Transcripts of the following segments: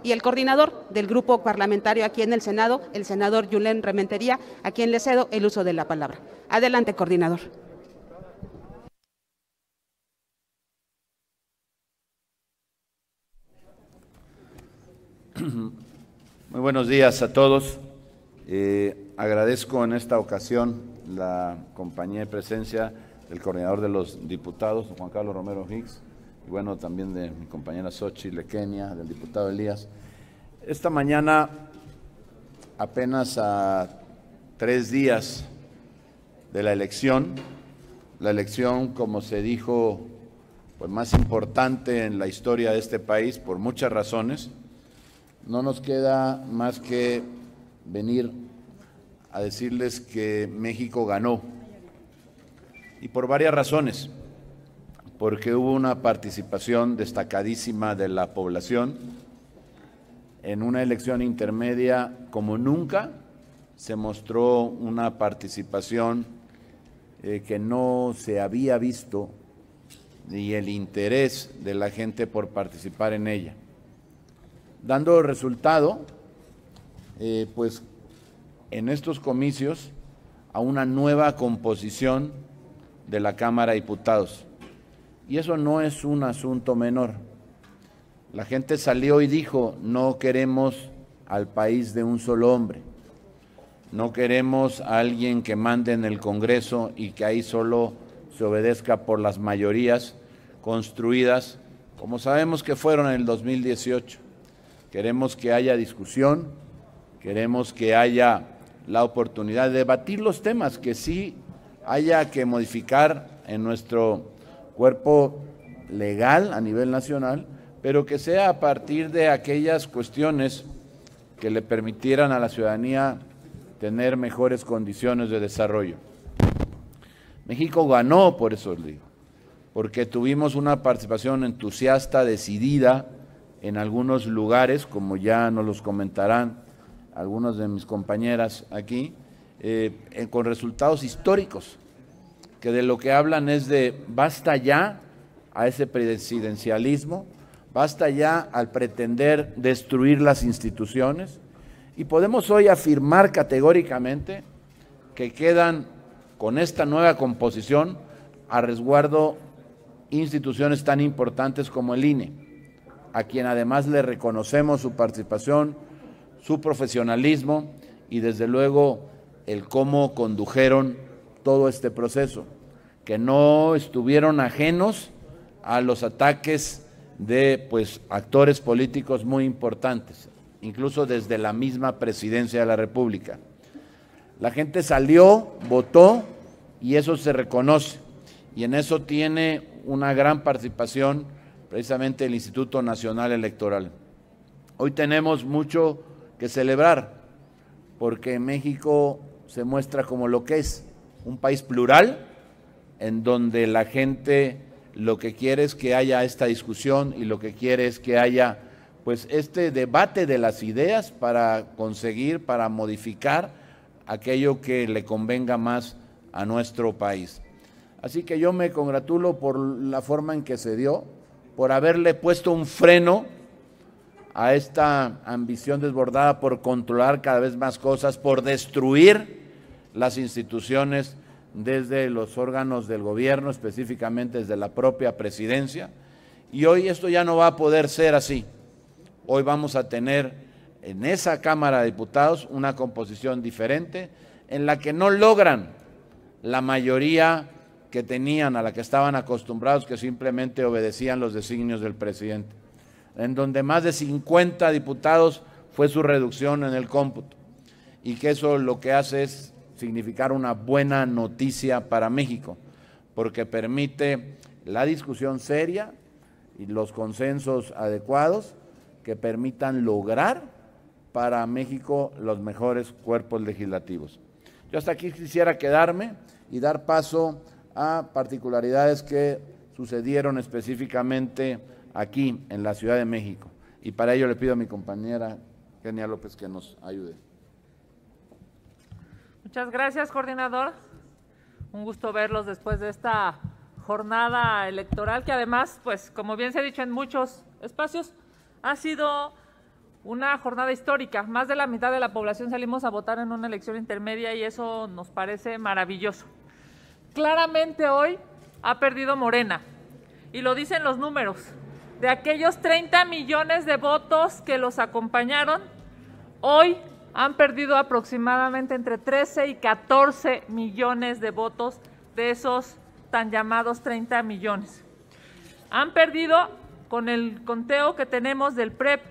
y el coordinador del grupo parlamentario aquí en el Senado, el senador Yulén Rementería, a quien le cedo el uso de la palabra. Adelante, coordinador. Muy buenos días a todos. Agradezco en esta ocasión la compañía y presencia del coordinador de los diputados, Juan Carlos Romero Hicks, y bueno, también de mi compañera Xochitl Ekenia, del diputado Elías. Esta mañana, apenas a 3 días de la elección, como se dijo, pues más importante en la historia de este país por muchas razones, no nos queda más que venir a decirles que México ganó, y por varias razones, porque hubo una participación destacadísima de la población en una elección intermedia como nunca se mostró una participación que no se había visto, ni el interés de la gente por participar en ella, dando resultado, pues en estos comicios, a una nueva composición de la Cámara de Diputados. Y eso no es un asunto menor. La gente salió y dijo: no queremos al país de un solo hombre, no queremos a alguien que mande en el Congreso y que ahí solo se obedezca por las mayorías construidas, como sabemos que fueron en el 2018. Queremos que haya discusión, queremos que haya la oportunidad de debatir los temas que sí haya que modificar en nuestro cuerpo legal a nivel nacional, pero que sea a partir de aquellas cuestiones que le permitieran a la ciudadanía tener mejores condiciones de desarrollo. México ganó, por eso les digo, porque tuvimos una participación entusiasta, decidida, en algunos lugares, como ya nos los comentarán algunas de mis compañeras aquí, con resultados históricos, que de lo que hablan es de basta ya a ese presidencialismo, basta ya al pretender destruir las instituciones, y podemos hoy afirmar categóricamente que quedan con esta nueva composición a resguardo instituciones tan importantes como el INE, a quien además le reconocemos su participación, su profesionalismo y desde luego el cómo condujeron todo este proceso, que no estuvieron ajenos a los ataques de actores políticos muy importantes, incluso desde la misma Presidencia de la República. La gente salió, votó, y eso se reconoce, y en eso tiene una gran participación precisamente el Instituto Nacional Electoral. Hoy tenemos mucho que celebrar, porque México se muestra como lo que es, un país plural, en donde la gente lo que quiere es que haya esta discusión y lo que quiere es que haya este debate de las ideas para conseguir, para modificar aquello que le convenga más a nuestro país. Así que yo me congratulo por la forma en que se dio, por haberle puesto un freno a esta ambición desbordada por controlar cada vez más cosas, por destruir las instituciones desde los órganos del gobierno, específicamente desde la propia presidencia. Y hoy esto ya no va a poder ser así. Hoy vamos a tener en esa Cámara de Diputados una composición diferente, en la que no logran la mayoría que tenían, a la que estaban acostumbrados, que simplemente obedecían los designios del presidente, en donde más de 50 diputados fue su reducción en el cómputo, y que eso lo que hace es significar una buena noticia para México, porque permite la discusión seria y los consensos adecuados que permitan lograr para México los mejores cuerpos legislativos. Yo hasta aquí quisiera quedarme y dar paso a particularidades que sucedieron específicamente aquí en la Ciudad de México, y para ello le pido a mi compañera Kenia López que nos ayude. Muchas gracias, coordinador. Un gusto verlos después de esta jornada electoral que además, como bien se ha dicho en muchos espacios, ha sido una jornada histórica. Más de la mitad de la población salimos a votar en una elección intermedia y eso nos parece maravilloso. Claramente hoy ha perdido Morena, y lo dicen los números. De aquellos 30 millones de votos que los acompañaron, hoy han perdido aproximadamente entre 13 y 14 millones de votos de esos tan llamados 30 millones. Han perdido con el conteo que tenemos del PREP,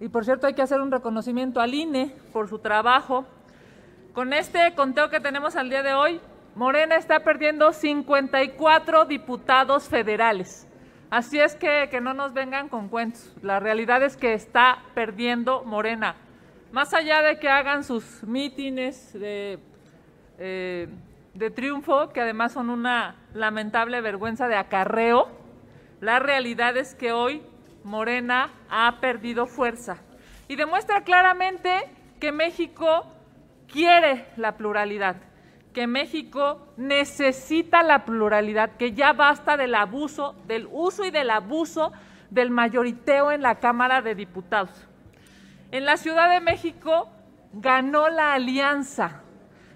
y por cierto hay que hacer un reconocimiento al INE por su trabajo. Con este conteo que tenemos al día de hoy, Morena está perdiendo 54 diputados federales. Así es que no nos vengan con cuentos. La realidad es que está perdiendo Morena. Más allá de que hagan sus mítines de triunfo, que además son una lamentable vergüenza de acarreo, la realidad es que hoy Morena ha perdido fuerza y demuestra claramente que México quiere la pluralidad, que México necesita la pluralidad, que ya basta del abuso, del uso y del abuso del mayoriteo en la Cámara de Diputados. En la Ciudad de México ganó la alianza,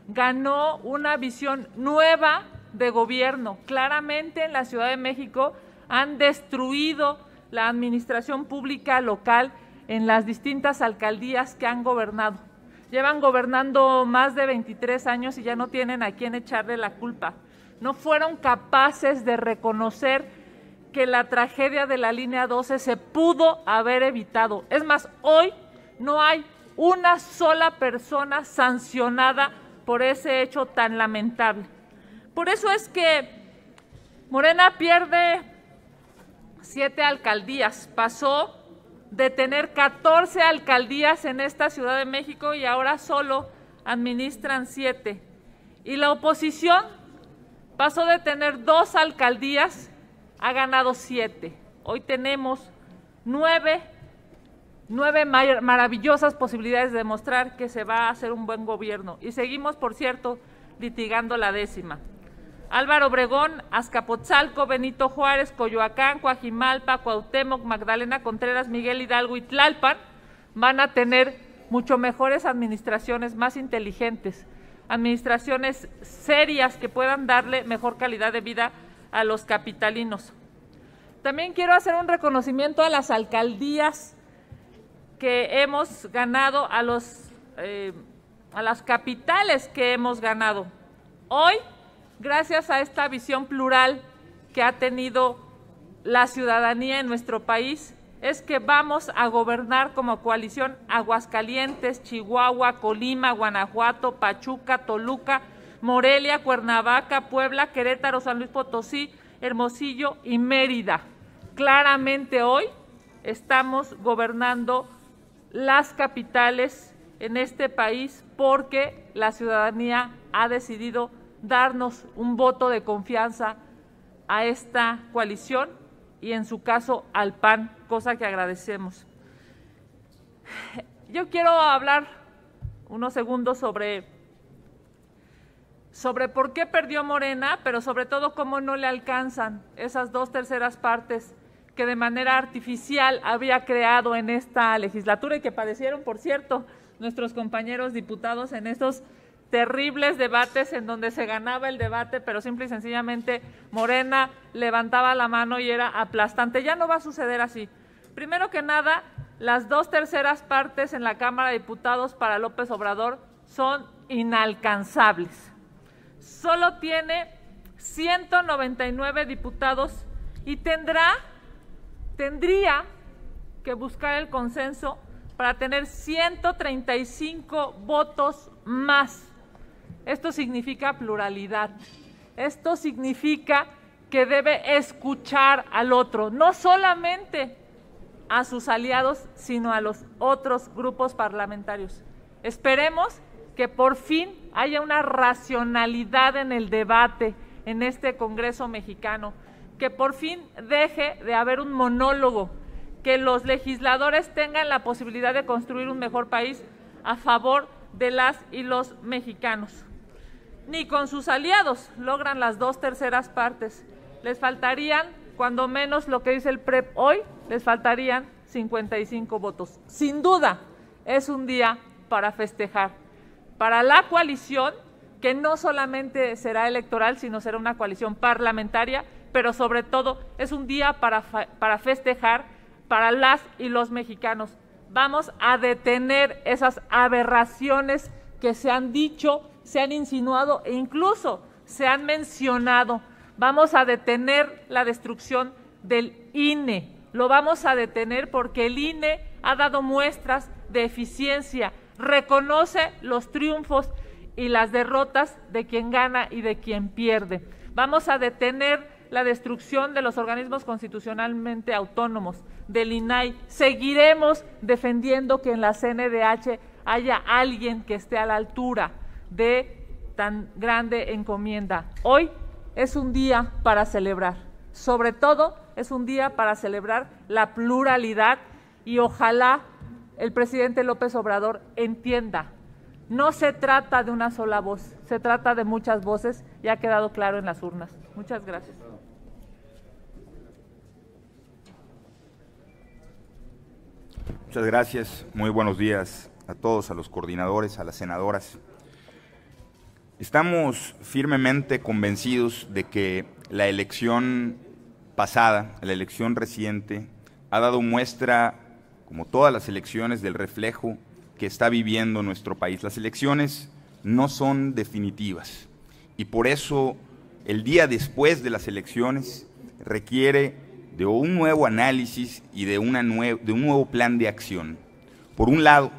ganó una visión nueva de gobierno. Claramente en la Ciudad de México han destruido la administración pública local en las distintas alcaldías que han gobernado. Llevan gobernando más de 23 años y ya no tienen a quién echarle la culpa. No fueron capaces de reconocer que la tragedia de la línea 12 se pudo haber evitado. Es más, hoy no hay una sola persona sancionada por ese hecho tan lamentable. Por eso es que Morena pierde 7 alcaldías, pasó de tener 14 alcaldías en esta Ciudad de México y ahora solo administran 7. Y la oposición pasó de tener 2 alcaldías, ha ganado 7. Hoy tenemos 9 maravillosas posibilidades de demostrar que se va a hacer un buen gobierno. Y seguimos, por cierto, litigando la 10ª. Álvaro Obregón, Azcapotzalco, Benito Juárez, Coyoacán, Coajimalpa, Cuauhtémoc, Magdalena Contreras, Miguel Hidalgo y Tlalpan van a tener mucho mejores administraciones, más inteligentes, administraciones serias que puedan darle mejor calidad de vida a los capitalinos. También quiero hacer un reconocimiento a las alcaldías que hemos ganado, a las capitales que hemos ganado. Hoy, gracias a esta visión plural que ha tenido la ciudadanía en nuestro país, es que vamos a gobernar como coalición Aguascalientes, Chihuahua, Colima, Guanajuato, Pachuca, Toluca, Morelia, Cuernavaca, Puebla, Querétaro, San Luis Potosí, Hermosillo y Mérida. Claramente hoy estamos gobernando las capitales en este país porque la ciudadanía ha decidido darnos un voto de confianza a esta coalición y en su caso al PAN, cosa que agradecemos. Yo quiero hablar unos segundos sobre por qué perdió Morena, pero sobre todo cómo no le alcanzan esas 2/3 partes que de manera artificial había creado en esta legislatura y que padecieron, por cierto, nuestros compañeros diputados en estos terribles debates en donde se ganaba el debate, pero simple y sencillamente Morena levantaba la mano y era aplastante. Ya no va a suceder así. Primero que nada, las 2/3 partes en la Cámara de Diputados para López Obrador son inalcanzables. Solo tiene 199 diputados y tendría que buscar el consenso para tener 135 votos más. Esto significa pluralidad. Esto significa que debe escuchar al otro, no solamente a sus aliados, sino a los otros grupos parlamentarios. Esperemos que por fin haya una racionalidad en el debate en este Congreso mexicano, que por fin deje de haber un monólogo, que los legisladores tengan la posibilidad de construir un mejor país a favor de las y los mexicanos. Ni con sus aliados logran las 2/3 partes. Les faltarían, cuando menos lo que dice el PREP hoy, les faltarían 55 votos. Sin duda, es un día para festejar. Para la coalición, que no solamente será electoral, sino será una coalición parlamentaria, pero sobre todo es un día para festejar para las y los mexicanos. Vamos a detener esas aberraciones que se han dicho, se han insinuado e incluso se han mencionado. Vamos a detener la destrucción del INE. Lo vamos a detener porque el INE ha dado muestras de eficiencia, reconoce los triunfos y las derrotas de quien gana y de quien pierde. Vamos a detener la destrucción de los organismos constitucionalmente autónomos, del INAI. Seguiremos defendiendo que en la CNDH haya alguien que esté a la altura de tan grande encomienda. Hoy es un día para celebrar, sobre todo es un día para celebrar la pluralidad y ojalá el presidente López Obrador entienda. No se trata de una sola voz, se trata de muchas voces y ha quedado claro en las urnas. Muchas gracias. Muchas gracias. Muy buenos días a todos, a los coordinadores, a las senadoras. Estamos firmemente convencidos de que la elección pasada, la elección reciente, ha dado muestra, como todas las elecciones, del reflejo que está viviendo nuestro país. Las elecciones no son definitivas y por eso el día después de las elecciones requiere de un nuevo análisis y de un nuevo plan de acción. Por un lado,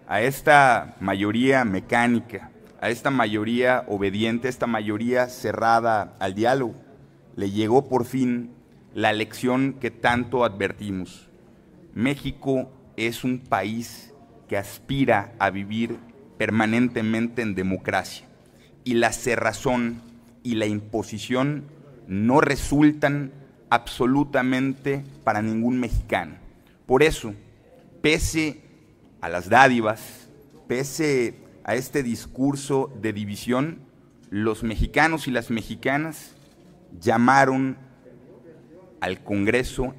a esta mayoría mecánica, a esta mayoría obediente, a esta mayoría cerrada al diálogo, le llegó por fin la lección que tanto advertimos. México es un país que aspira a vivir permanentemente en democracia y la cerrazón y la imposición no resultan absolutamente para ningún mexicano. Por eso, pese a las dádivas, pese a este discurso de división, los mexicanos y las mexicanas llamaron al Congreso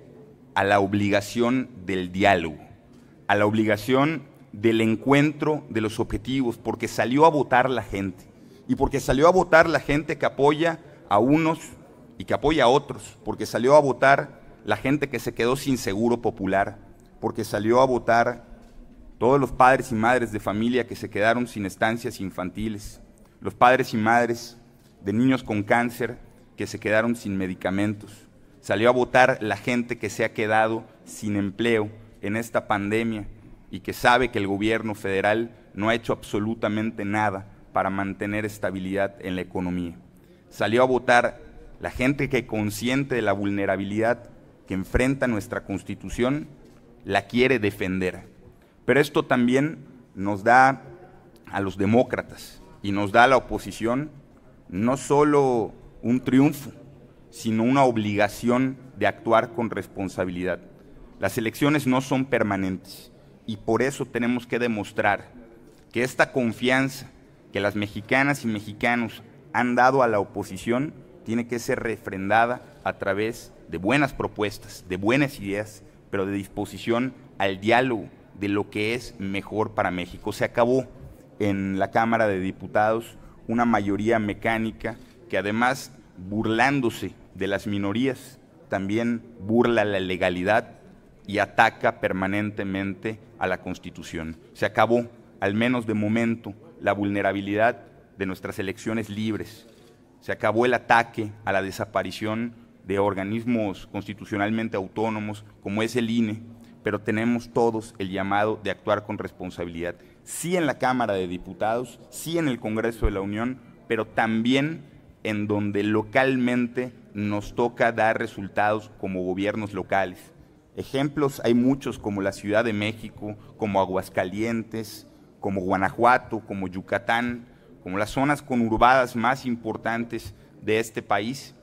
a la obligación del diálogo, a la obligación del encuentro de los objetivos, porque salió a votar la gente, y porque salió a votar la gente que apoya a unos y que apoya a otros, porque salió a votar la gente que se quedó sin seguro popular, porque salió a votar todos los padres y madres de familia que se quedaron sin estancias infantiles, los padres y madres de niños con cáncer que se quedaron sin medicamentos, salió a votar la gente que se ha quedado sin empleo en esta pandemia y que sabe que el gobierno federal no ha hecho absolutamente nada para mantener estabilidad en la economía. Salió a votar la gente que, consciente de la vulnerabilidad que enfrenta nuestra Constitución, la quiere defender. Pero esto también nos da a los demócratas y nos da a la oposición no solo un triunfo, sino una obligación de actuar con responsabilidad. Las elecciones no son permanentes y por eso tenemos que demostrar que esta confianza que las mexicanas y mexicanos han dado a la oposición tiene que ser refrendada a través de buenas propuestas, de buenas ideas, pero de disposición al diálogo de lo que es mejor para México. Se acabó en la Cámara de Diputados una mayoría mecánica que, además, burlándose de las minorías, también burla la legalidad y ataca permanentemente a la Constitución. Se acabó, al menos de momento, la vulnerabilidad de nuestras elecciones libres. Se acabó el ataque a la desaparición de organismos constitucionalmente autónomos como es el INE, pero tenemos todos el llamado de actuar con responsabilidad, sí en la Cámara de Diputados, sí en el Congreso de la Unión, pero también en donde localmente nos toca dar resultados como gobiernos locales. Ejemplos hay muchos, como la Ciudad de México, como Aguascalientes, como Guanajuato, como Yucatán, como las zonas conurbadas más importantes de este país,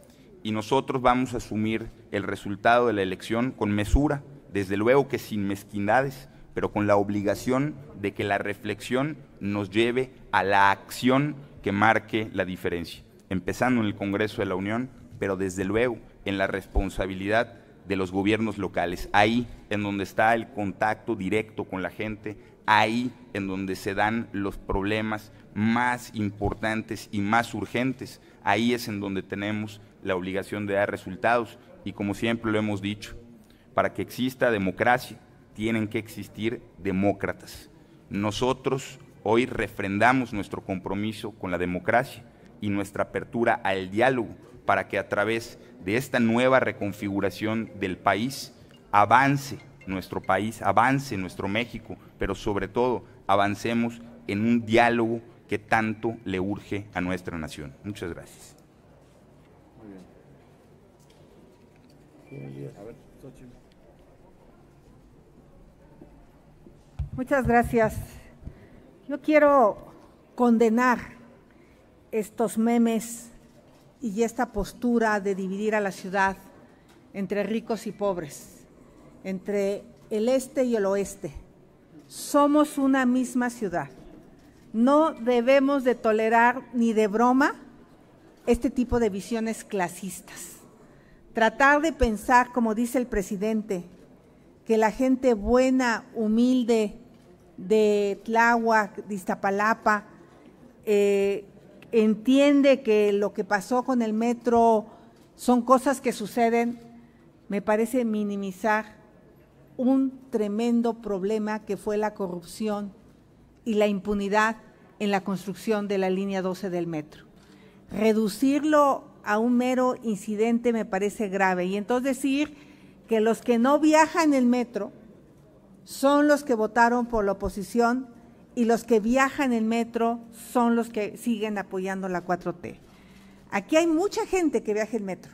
y nosotros vamos a asumir el resultado de la elección con mesura, desde luego que sin mezquindades, pero con la obligación de que la reflexión nos lleve a la acción que marque la diferencia, empezando en el Congreso de la Unión, pero desde luego en la responsabilidad de los gobiernos locales, ahí en donde está el contacto directo con la gente, ahí en donde se dan los problemas más importantes y más urgentes, ahí es en donde tenemos la obligación de dar resultados y como siempre lo hemos dicho, para que exista democracia tienen que existir demócratas. Nosotros hoy refrendamos nuestro compromiso con la democracia y nuestra apertura al diálogo para que a través de esta nueva reconfiguración del país avance nuestro país, avance nuestro México, pero sobre todo avancemos en un diálogo que tanto le urge a nuestra nación. Muchas gracias. Muchas gracias. Yo quiero condenar estos memes y esta postura de dividir a la ciudad entre ricos y pobres, entre el este y el oeste. Somos una misma ciudad. No debemos de tolerar ni de broma este tipo de visiones clasistas. Tratar de pensar, como dice el presidente, que la gente buena, humilde de Tláhuac, de Iztapalapa, entiende que lo que pasó con el metro son cosas que suceden, me parece minimizar un tremendo problema que fue la corrupción y la impunidad en la construcción de la línea 12 del metro. Reducirlo a un mero incidente me parece grave y entonces decir que los que no viajan en metro son los que votaron por la oposición y los que viajan en metro son los que siguen apoyando la 4T. Aquí hay mucha gente que viaja en metro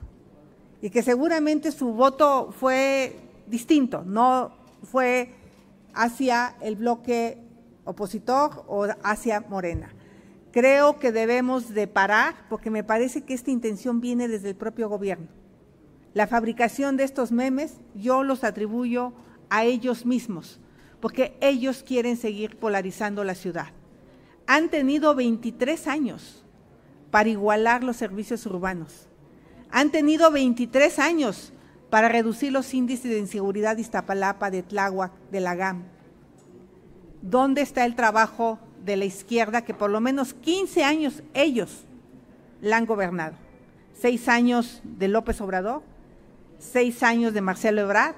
y que seguramente su voto fue distinto, no fue hacia el bloque opositor o hacia Morena. Creo que debemos de parar porque me parece que esta intención viene desde el propio gobierno. La fabricación de estos memes yo los atribuyo a ellos mismos, porque ellos quieren seguir polarizando la ciudad. Han tenido 23 años para igualar los servicios urbanos. Han tenido 23 años para reducir los índices de inseguridad de Iztapalapa, de Tláhuac, de la GAM. ¿Dónde está el trabajo de la izquierda que por lo menos 15 años ellos la han gobernado? 6 años de López Obrador, 6 años de Marcelo Ebrard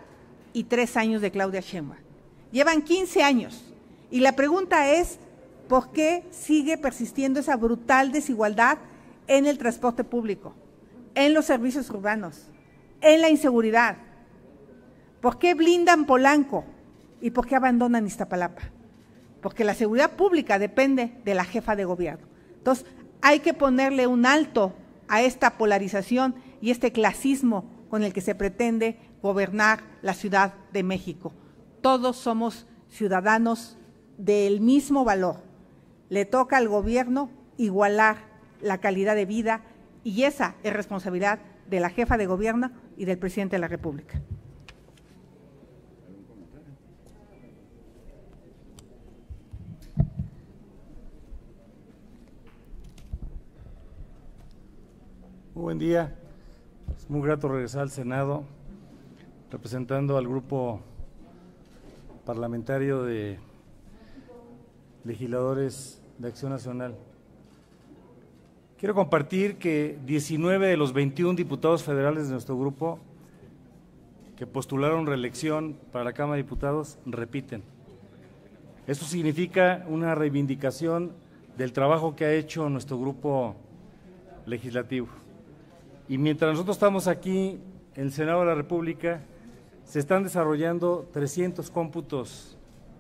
y 3 años de Claudia Sheinbaum. Llevan 15 años y la pregunta es, ¿por qué sigue persistiendo esa brutal desigualdad en el transporte público, en los servicios urbanos, en la inseguridad? ¿Por qué blindan Polanco y por qué abandonan Iztapalapa? Porque la seguridad pública depende de la jefa de gobierno. Entonces, hay que ponerle un alto a esta polarización y este clasismo con el que se pretende gobernar la Ciudad de México. Todos somos ciudadanos del mismo valor. Le toca al gobierno igualar la calidad de vida y esa es responsabilidad de la jefa de gobierno y del presidente de la República. Muy buen día, es muy grato regresar al Senado representando al grupo parlamentario de legisladores de Acción Nacional. Quiero compartir que 19 de los 21 diputados federales de nuestro grupo que postularon reelección para la Cámara de Diputados repiten. Eso significa una reivindicación del trabajo que ha hecho nuestro grupo legislativo. Y mientras nosotros estamos aquí en el Senado de la República, se están desarrollando 300 cómputos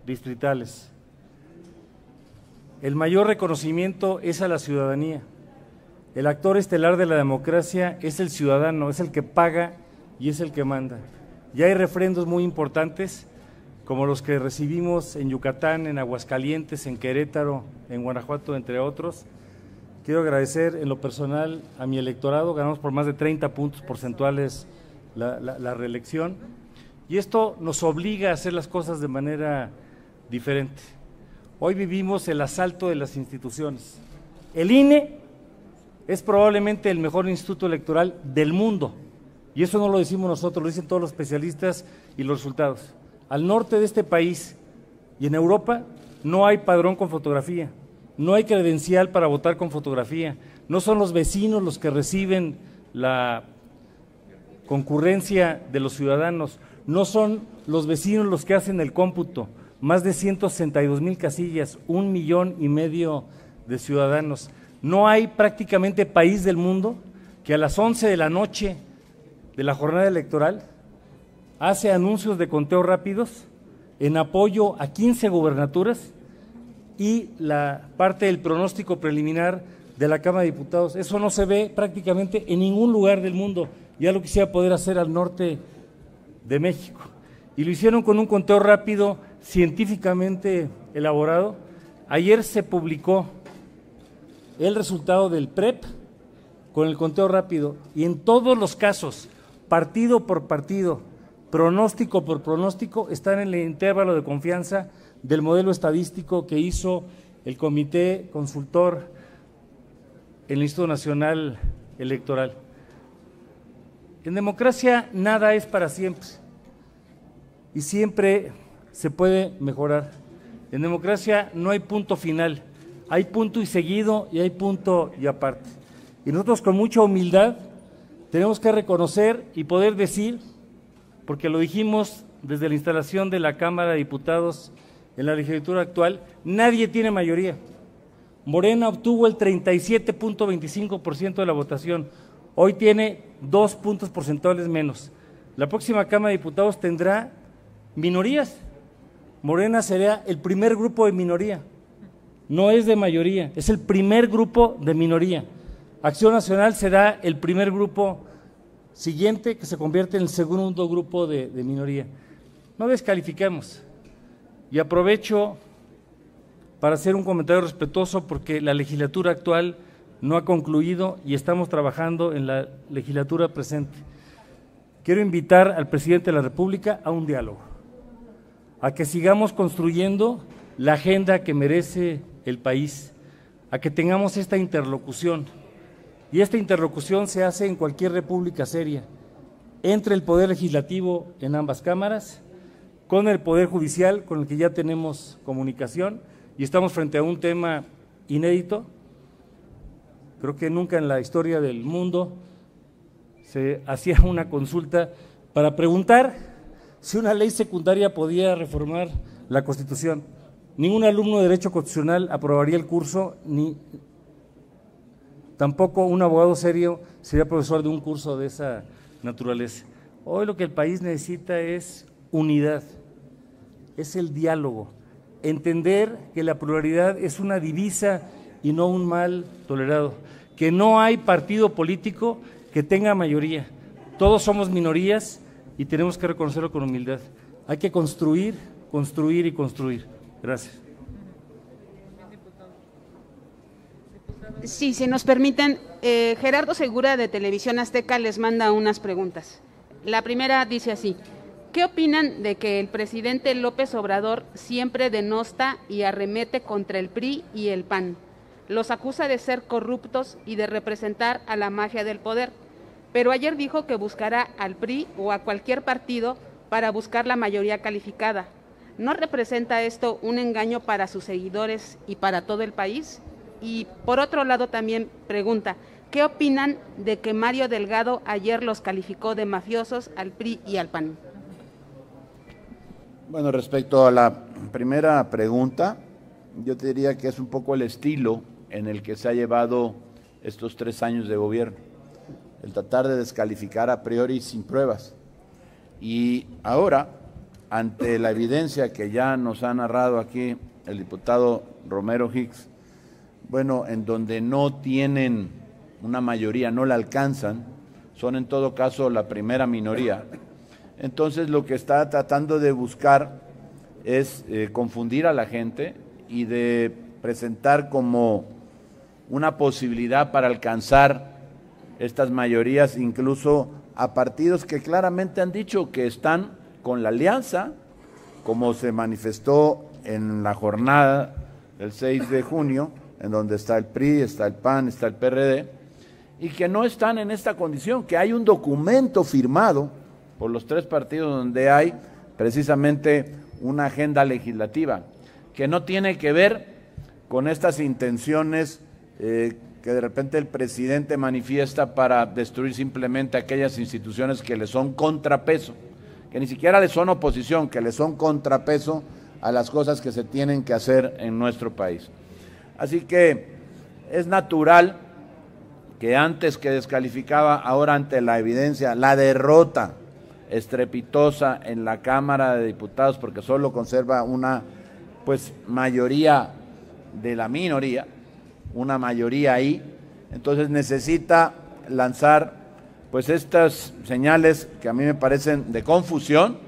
distritales. El mayor reconocimiento es a la ciudadanía. El actor estelar de la democracia es el ciudadano, es el que paga y es el que manda. Y hay refrendos muy importantes, como los que recibimos en Yucatán, en Aguascalientes, en Querétaro, en Guanajuato, entre otros. Quiero agradecer en lo personal a mi electorado, ganamos por más de 30 puntos porcentuales la reelección, y esto nos obliga a hacer las cosas de manera diferente. Hoy vivimos el asalto de las instituciones. El INE es probablemente el mejor instituto electoral del mundo, Y eso no lo decimos nosotros, lo dicen todos los especialistas y los resultados. Al norte de este país y en Europa no hay padrón con fotografía, no hay credencial para votar con fotografía, no son los vecinos los que reciben la concurrencia de los ciudadanos, no son los vecinos los que hacen el cómputo, más de 162,000 casillas, 1,5 millones de ciudadanos. No hay prácticamente país del mundo que a las 11 de la noche de la jornada electoral hace anuncios de conteo rápidos en apoyo a 15 gubernaturas y la parte del pronóstico preliminar de la Cámara de Diputados. Eso no se ve prácticamente en ningún lugar del mundo. Ya lo quisiera poder hacer al norte de México. Y lo hicieron con un conteo rápido científicamente elaborado. Ayer se publicó el resultado del PREP con el conteo rápido y en todos los casos, partido por partido, pronóstico por pronóstico, están en el intervalo de confianza del modelo estadístico que hizo el Comité Consultor en el Instituto Nacional Electoral. En democracia nada es para siempre y siempre se puede mejorar. En democracia no hay punto final, hay punto y seguido y hay punto y aparte. Y nosotros con mucha humildad tenemos que reconocer y poder decir, porque lo dijimos desde la instalación de la Cámara de Diputados en la legislatura actual, nadie tiene mayoría. Morena obtuvo el 37.25% de la votación, hoy tiene 2 puntos porcentuales menos. La próxima Cámara de Diputados tendrá minorías. Morena será el primer grupo de minoría, no es de mayoría, es el primer grupo de minoría. Acción Nacional será el primer grupo siguiente que se convierte en el segundo grupo de minoría. No descalifiquemos. Y aprovecho para hacer un comentario respetuoso porque la legislatura actual no ha concluido y estamos trabajando en la legislatura presente. Quiero invitar al presidente de la República a un diálogo, a que sigamos construyendo la agenda que merece el país, a que tengamos esta interlocución. Y esta interlocución se hace en cualquier república seria, entre el Poder Legislativo en ambas cámaras, con el Poder Judicial, con el que ya tenemos comunicación, y estamos frente a un tema inédito. Creo que nunca en la historia del mundo se hacía una consulta para preguntar si una ley secundaria podía reformar la Constitución. Ningún alumno de Derecho Constitucional aprobaría el curso, ni tampoco un abogado serio sería profesor de un curso de esa naturaleza. Hoy lo que el país necesita es unidad, es el diálogo, entender que la pluralidad es una divisa y no un mal tolerado, que no hay partido político que tenga mayoría, todos somos minorías y tenemos que reconocerlo con humildad. Hay que construir, construir y construir. Gracias. Sí, si nos permiten, Gerardo Segura de Televisión Azteca les manda unas preguntas. La primera dice así: ¿qué opinan de que el presidente López Obrador siempre denosta y arremete contra el PRI y el PAN? Los acusa de ser corruptos y de representar a la mafia del poder, pero ayer dijo que buscará al PRI o a cualquier partido para buscar la mayoría calificada. ¿No representa esto un engaño para sus seguidores y para todo el país? Y por otro lado también pregunta, ¿qué opinan de que Mario Delgado ayer los calificó de mafiosos al PRI y al PAN? Bueno, respecto a la primera pregunta, yo te diría que es un poco el estilo en el que se ha llevado estos 3 años de gobierno, el tratar de descalificar a priori sin pruebas. Y ahora, ante la evidencia que ya nos ha narrado aquí el diputado Romero Hicks, bueno, en donde no tienen una mayoría, no la alcanzan, son en todo caso la primera minoría. Entonces lo que está tratando de buscar es confundir a la gente y de presentar como una posibilidad para alcanzar estas mayorías, incluso a partidos que claramente han dicho que están con la alianza, como se manifestó en la jornada del 6 de junio, en donde está el PRI, está el PAN, está el PRD, y que no están en esta condición, que hay un documento firmado por los tres partidos donde hay precisamente una agenda legislativa, que no tiene que ver con estas intenciones que de repente el presidente manifiesta para destruir simplemente aquellas instituciones que le son contrapeso, que ni siquiera le son oposición, que le son contrapeso a las cosas que se tienen que hacer en nuestro país. Así que es natural que antes que descalificaba, ahora ante la evidencia, la derrota estrepitosa en la Cámara de Diputados, porque solo conserva una mayoría de la minoría, una mayoría ahí, entonces necesita lanzar estas señales que a mí me parecen de confusión,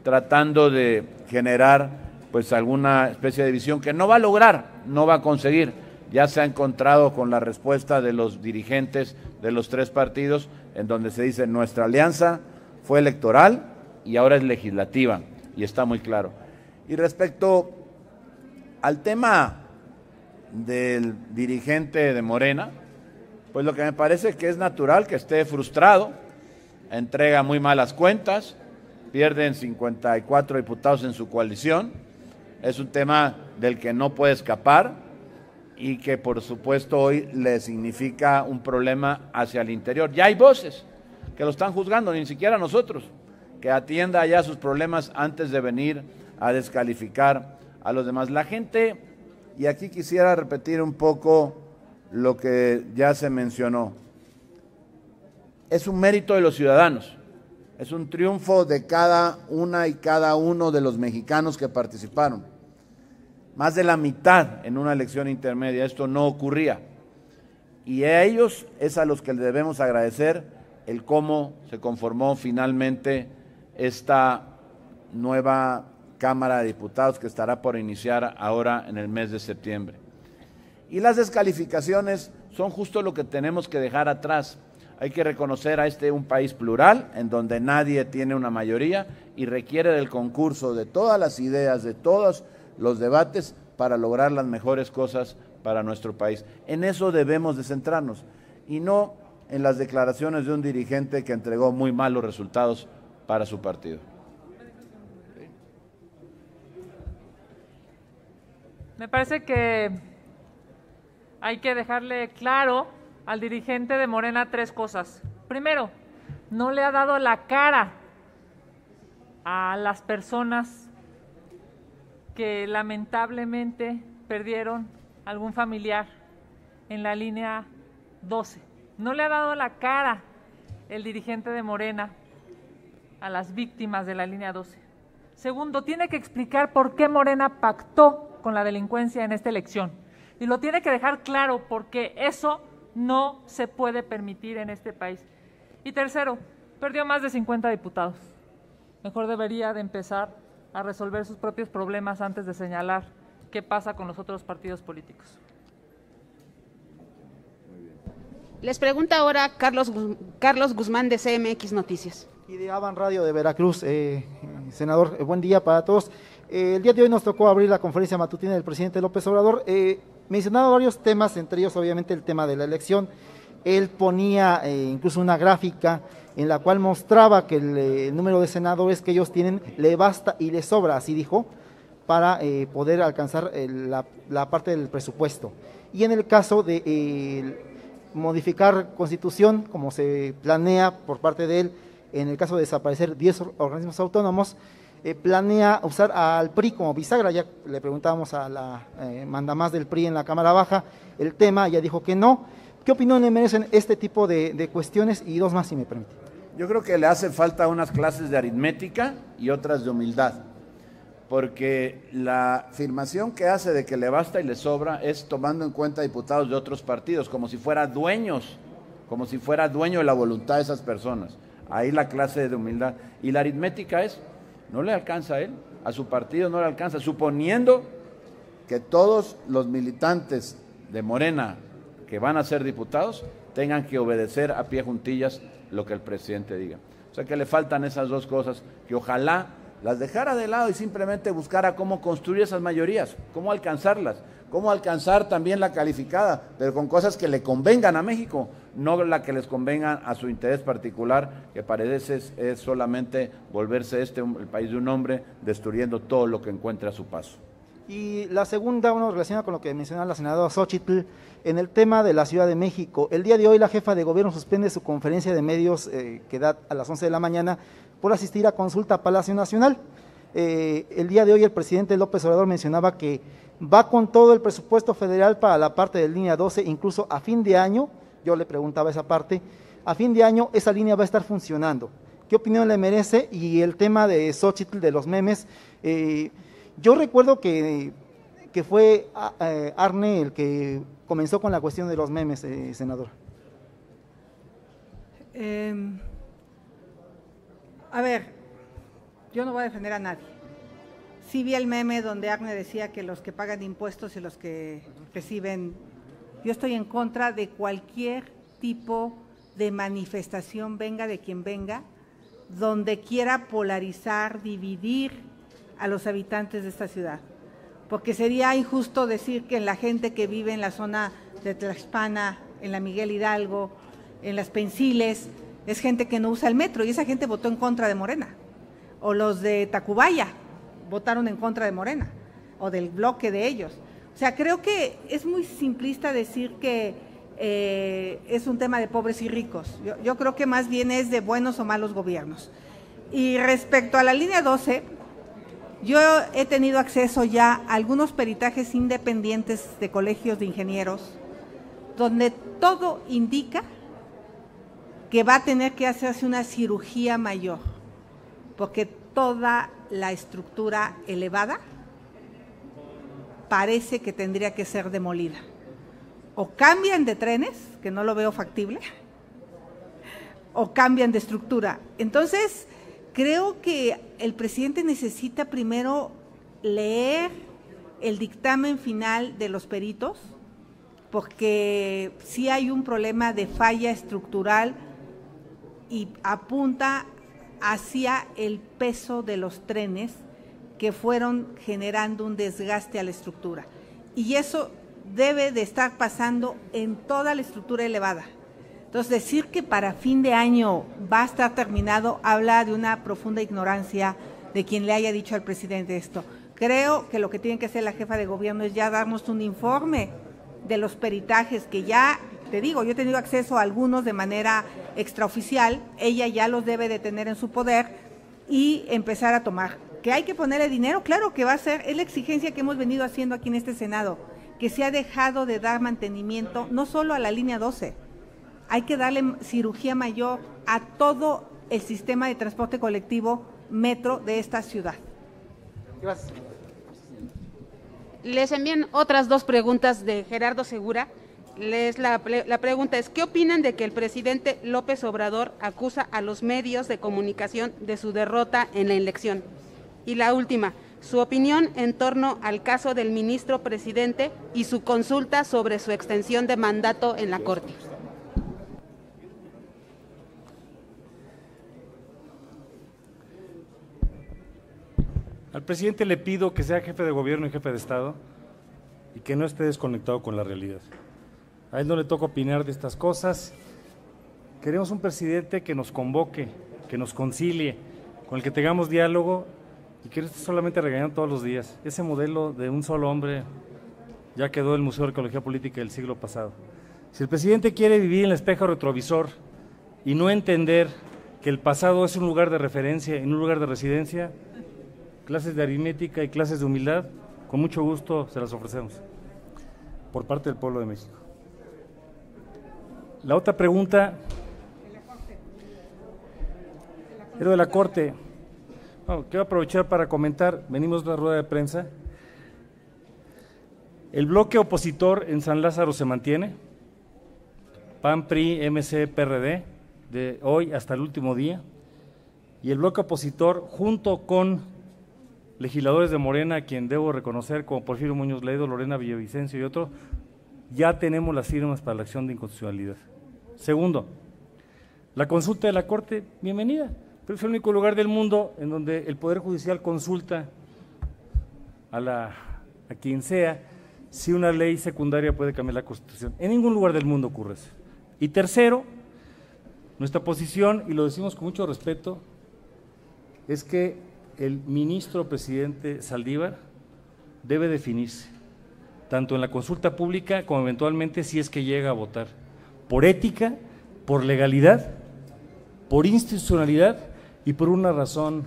tratando de generar alguna especie de visión que no va a lograr, no va a conseguir. Ya se ha encontrado con la respuesta de los dirigentes de los tres partidos, en donde se dice nuestra alianza fue electoral y ahora es legislativa, y está muy claro. Y respecto al tema del dirigente de Morena, pues lo que me parece que es natural que esté frustrado, entrega muy malas cuentas, pierden 54 diputados en su coalición, es un tema del que no puede escapar y que por supuesto hoy le significa un problema hacia el interior. Ya hay voces que lo están juzgando, ni siquiera nosotros, que atienda ya sus problemas antes de venir a descalificar a los demás. La gente, y aquí quisiera repetir un poco lo que ya se mencionó, es un mérito de los ciudadanos, es un triunfo de cada una y cada uno de los mexicanos que participaron. Más de la mitad en una elección intermedia, esto no ocurría. Y a ellos es a los que les debemos agradecer el cómo se conformó finalmente esta nueva Cámara de Diputados que estará por iniciar ahora en el mes de septiembre. Y las descalificaciones son justo lo que tenemos que dejar atrás. Hay que reconocer a un país plural, en donde nadie tiene una mayoría y requiere del concurso de todas las ideas, de todos los debates para lograr las mejores cosas para nuestro país. En eso debemos de centrarnos y no en las declaraciones de un dirigente que entregó muy malos resultados para su partido. Me parece que hay que dejarle claro al dirigente de Morena tres cosas. Primero, no le ha dado la cara a las personas que lamentablemente perdieron algún familiar en la línea 12. No le ha dado la cara el dirigente de Morena a las víctimas de la línea 12. Segundo, tiene que explicar por qué Morena pactó con la delincuencia en esta elección. Y lo tiene que dejar claro porque eso no se puede permitir en este país. Y tercero, perdió más de 50 diputados. Mejor debería de empezar a resolver sus propios problemas antes de señalar qué pasa con los otros partidos políticos. Les pregunta ahora Carlos Guzmán de CMX Noticias. Y de Avan Radio de Veracruz, senador, buen día para todos. El día de hoy nos tocó abrir la conferencia matutina del presidente López Obrador. Mencionaba varios temas, entre ellos obviamente el tema de la elección. Él ponía incluso una gráfica en la cual mostraba que el número de senadores que ellos tienen le basta y le sobra, así dijo, para poder alcanzar la parte del presupuesto. Y en el caso de modificar constitución, como se planea por parte de él, en el caso de desaparecer 10 organismos autónomos, planea usar al PRI como bisagra. Ya le preguntábamos a la mandamás del PRI en la Cámara Baja el tema, ya dijo que no. ¿Qué opinión le merecen este tipo de cuestiones? Y dos más, si me permite. Yo creo que le hace falta unas clases de aritmética y otras de humildad, porque la afirmación que hace de que le basta y le sobra es tomando en cuenta diputados de otros partidos, como si fuera dueños, como si fuera dueño de la voluntad de esas personas. Ahí la clase de humildad. Y la aritmética es, no le alcanza a él, a su partido no le alcanza, suponiendo que todos los militantes de Morena que van a ser diputados tengan que obedecer a pie juntillas lo que el presidente diga. O sea que le faltan esas dos cosas, que ojalá las dejara de lado y simplemente buscara cómo construir esas mayorías, cómo alcanzarlas, cómo alcanzar también la calificada, pero con cosas que le convengan a México, no la que les convengan a su interés particular, que parece es solamente volverse el país de un hombre, destruyendo todo lo que encuentre a su paso. Y la segunda, relaciona con lo que mencionaba la senadora Xóchitl, en el tema de la Ciudad de México. El día de hoy la jefa de gobierno suspende su conferencia de medios que da a las 11 de la mañana por asistir a consulta a Palacio Nacional. El día de hoy el presidente López Obrador mencionaba que va con todo el presupuesto federal para la parte de línea 12, incluso a fin de año, yo le preguntaba esa parte, a fin de año esa línea va a estar funcionando. ¿Qué opinión le merece? Y el tema de Xóchitl, de los memes, yo recuerdo que fue Arne el que comenzó con la cuestión de los memes, senador. A ver, yo no voy a defender a nadie. Sí vi el meme donde Arne decía que los que pagan impuestos y los que reciben, yo estoy en contra de cualquier tipo de manifestación, venga de quien venga, donde quiera polarizar, dividir a los habitantes de esta ciudad. Porque sería injusto decir que la gente que vive en la zona de Tlaxpana, en la Miguel Hidalgo, en las Pensiles, es gente que no usa el metro y esa gente votó en contra de Morena. O los de Tacubaya votaron en contra de Morena, o del bloque de ellos. O sea, creo que es muy simplista decir que es un tema de pobres y ricos. Yo creo que más bien es de buenos o malos gobiernos. Y respecto a la línea 12, yo he tenido acceso ya a algunos peritajes independientes de colegios de ingenieros, donde todo indica que va a tener que hacerse una cirugía mayor, porque toda la estructura elevada parece que tendría que ser demolida. O cambian de trenes, que no lo veo factible, o cambian de estructura. Entonces, creo que el presidente necesita primero leer el dictamen final de los peritos, porque sí hay un problema de falla estructural y apunta hacia el peso de los trenes que fueron generando un desgaste a la estructura. Y eso debe de estar pasando en toda la estructura elevada. Entonces, decir que para fin de año va a estar terminado habla de una profunda ignorancia de quien le haya dicho al presidente esto. Creo que lo que tiene que hacer la jefa de gobierno es ya darnos un informe de los peritajes que ya, te digo, yo he tenido acceso a algunos de manera extraoficial, ella ya los debe de tener en su poder y empezar a tomar. ¿Que hay que ponerle dinero? Claro que va a ser, es la exigencia que hemos venido haciendo aquí en este Senado, que se ha dejado de dar mantenimiento no solo a la línea 12, hay que darle cirugía mayor a todo el sistema de transporte colectivo metro de esta ciudad. Gracias. Les envían otras dos preguntas de Gerardo Segura. La pregunta es, ¿qué opinan de que el presidente López Obrador acusa a los medios de comunicación de su derrota en la elección? Y la última, su opinión en torno al caso del ministro presidente y su consulta sobre su extensión de mandato en la Corte. Al presidente le pido que sea jefe de gobierno y jefe de Estado y que no esté desconectado con la realidad. A él no le toca opinar de estas cosas. Queremos un presidente que nos convoque, que nos concilie, con el que tengamos diálogo y que no esté solamente regañando todos los días. Ese modelo de un solo hombre ya quedó en el Museo de Arqueología Política del siglo pasado. Si el presidente quiere vivir en el espejo retrovisor y no entender que el pasado es un lugar de referencia y no un lugar de residencia, clases de aritmética y clases de humildad, con mucho gusto se las ofrecemos, por parte del pueblo de México. La otra pregunta era de la Corte. Bueno, quiero aprovechar para comentar, venimos de una rueda de prensa. El bloque opositor en San Lázaro se mantiene, PAN, PRI, MC, PRD, de hoy hasta el último día, y el bloque opositor junto con legisladores de Morena, a quien debo reconocer como Porfirio Muñoz Ledo, Lorena Villavicencio y otros, ya tenemos las firmas para la acción de inconstitucionalidad. Segundo, la consulta de la Corte, bienvenida, pero es el único lugar del mundo en donde el Poder Judicial consulta a quien sea si una ley secundaria puede cambiar la Constitución. En ningún lugar del mundo ocurre eso. Y tercero, nuestra posición, y lo decimos con mucho respeto, es que el ministro presidente Saldívar debe definirse, tanto en la consulta pública como eventualmente si es que llega a votar, por ética, por legalidad, por institucionalidad y por una razón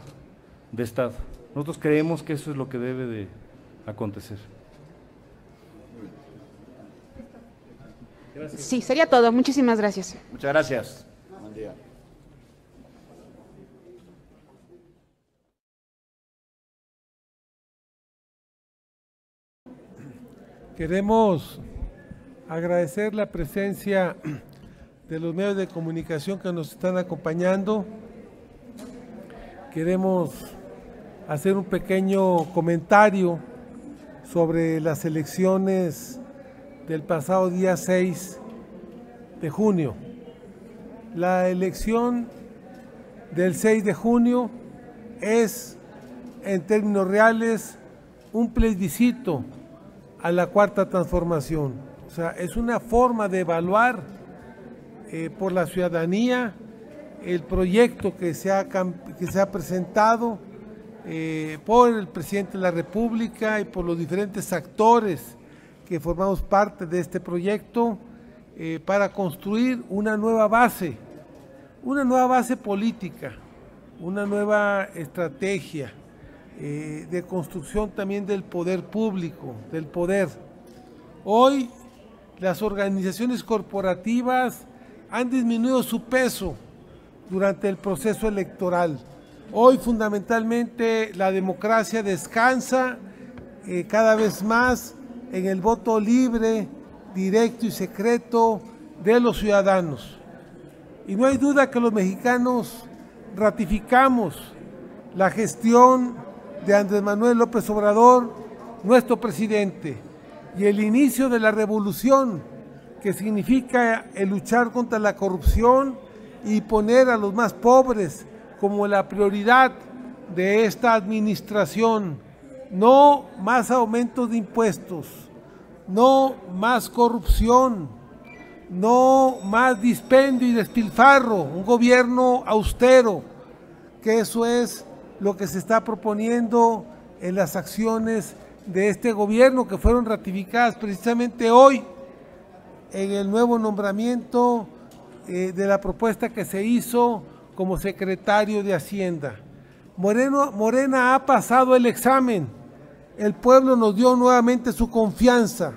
de Estado. Nosotros creemos que eso es lo que debe de acontecer. Gracias. Sí, sería todo. Muchísimas gracias. Muchas gracias. Buen día. Queremos agradecer la presencia de los medios de comunicación que nos están acompañando. Queremos hacer un pequeño comentario sobre las elecciones del pasado día 6 de junio. La elección del 6 de junio es, en términos reales, un plebiscito a la Cuarta Transformación. O sea, es una forma de evaluar por la ciudadanía el proyecto que se ha presentado por el presidente de la República y por los diferentes actores que formamos parte de este proyecto para construir una nueva base política, una nueva estrategia de construcción también del poder público, del poder. Hoy las organizaciones corporativas han disminuido su peso durante el proceso electoral. Hoy fundamentalmente la democracia descansa cada vez más en el voto libre, directo y secreto de los ciudadanos. Y no hay duda que los mexicanos ratificamos la gestión de Andrés Manuel López Obrador, nuestro presidente, y el inicio de la revolución que significa el luchar contra la corrupción y poner a los más pobres como la prioridad de esta administración. No más aumentos de impuestos, no más corrupción, no más dispendio y despilfarro, un gobierno austero, que eso es lo que se está proponiendo en las acciones de este gobierno que fueron ratificadas precisamente hoy en el nuevo nombramiento de la propuesta que se hizo como secretario de Hacienda. Morena ha pasado el examen, el pueblo nos dio nuevamente su confianza.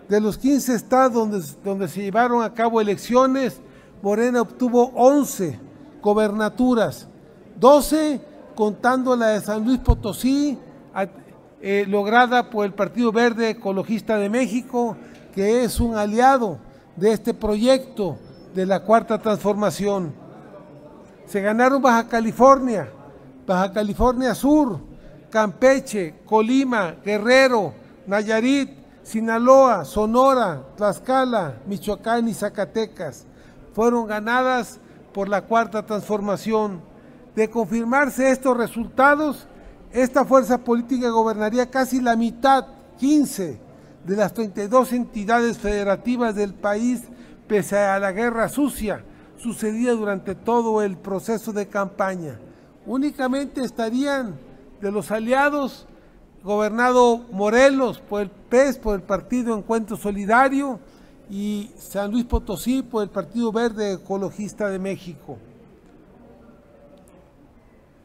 De los 15 estados donde se llevaron a cabo elecciones, Morena obtuvo 11 gobernaturas, 12 contando la de San Luis Potosí, lograda por el Partido Verde Ecologista de México, que es un aliado de este proyecto de la Cuarta Transformación. Se ganaron Baja California Sur, Campeche, Colima, Guerrero, Nayarit, Sinaloa, Sonora, Tlaxcala, Michoacán y Zacatecas. Fueron ganadas por la Cuarta Transformación. De confirmarse estos resultados, esta fuerza política gobernaría casi la mitad, 15, de las 32 entidades federativas del país, pese a la guerra sucia sucedida durante todo el proceso de campaña. Únicamente estarían de los aliados gobernado Morelos por el PES, por el Partido Encuentro Solidario, y San Luis Potosí por el Partido Verde Ecologista de México.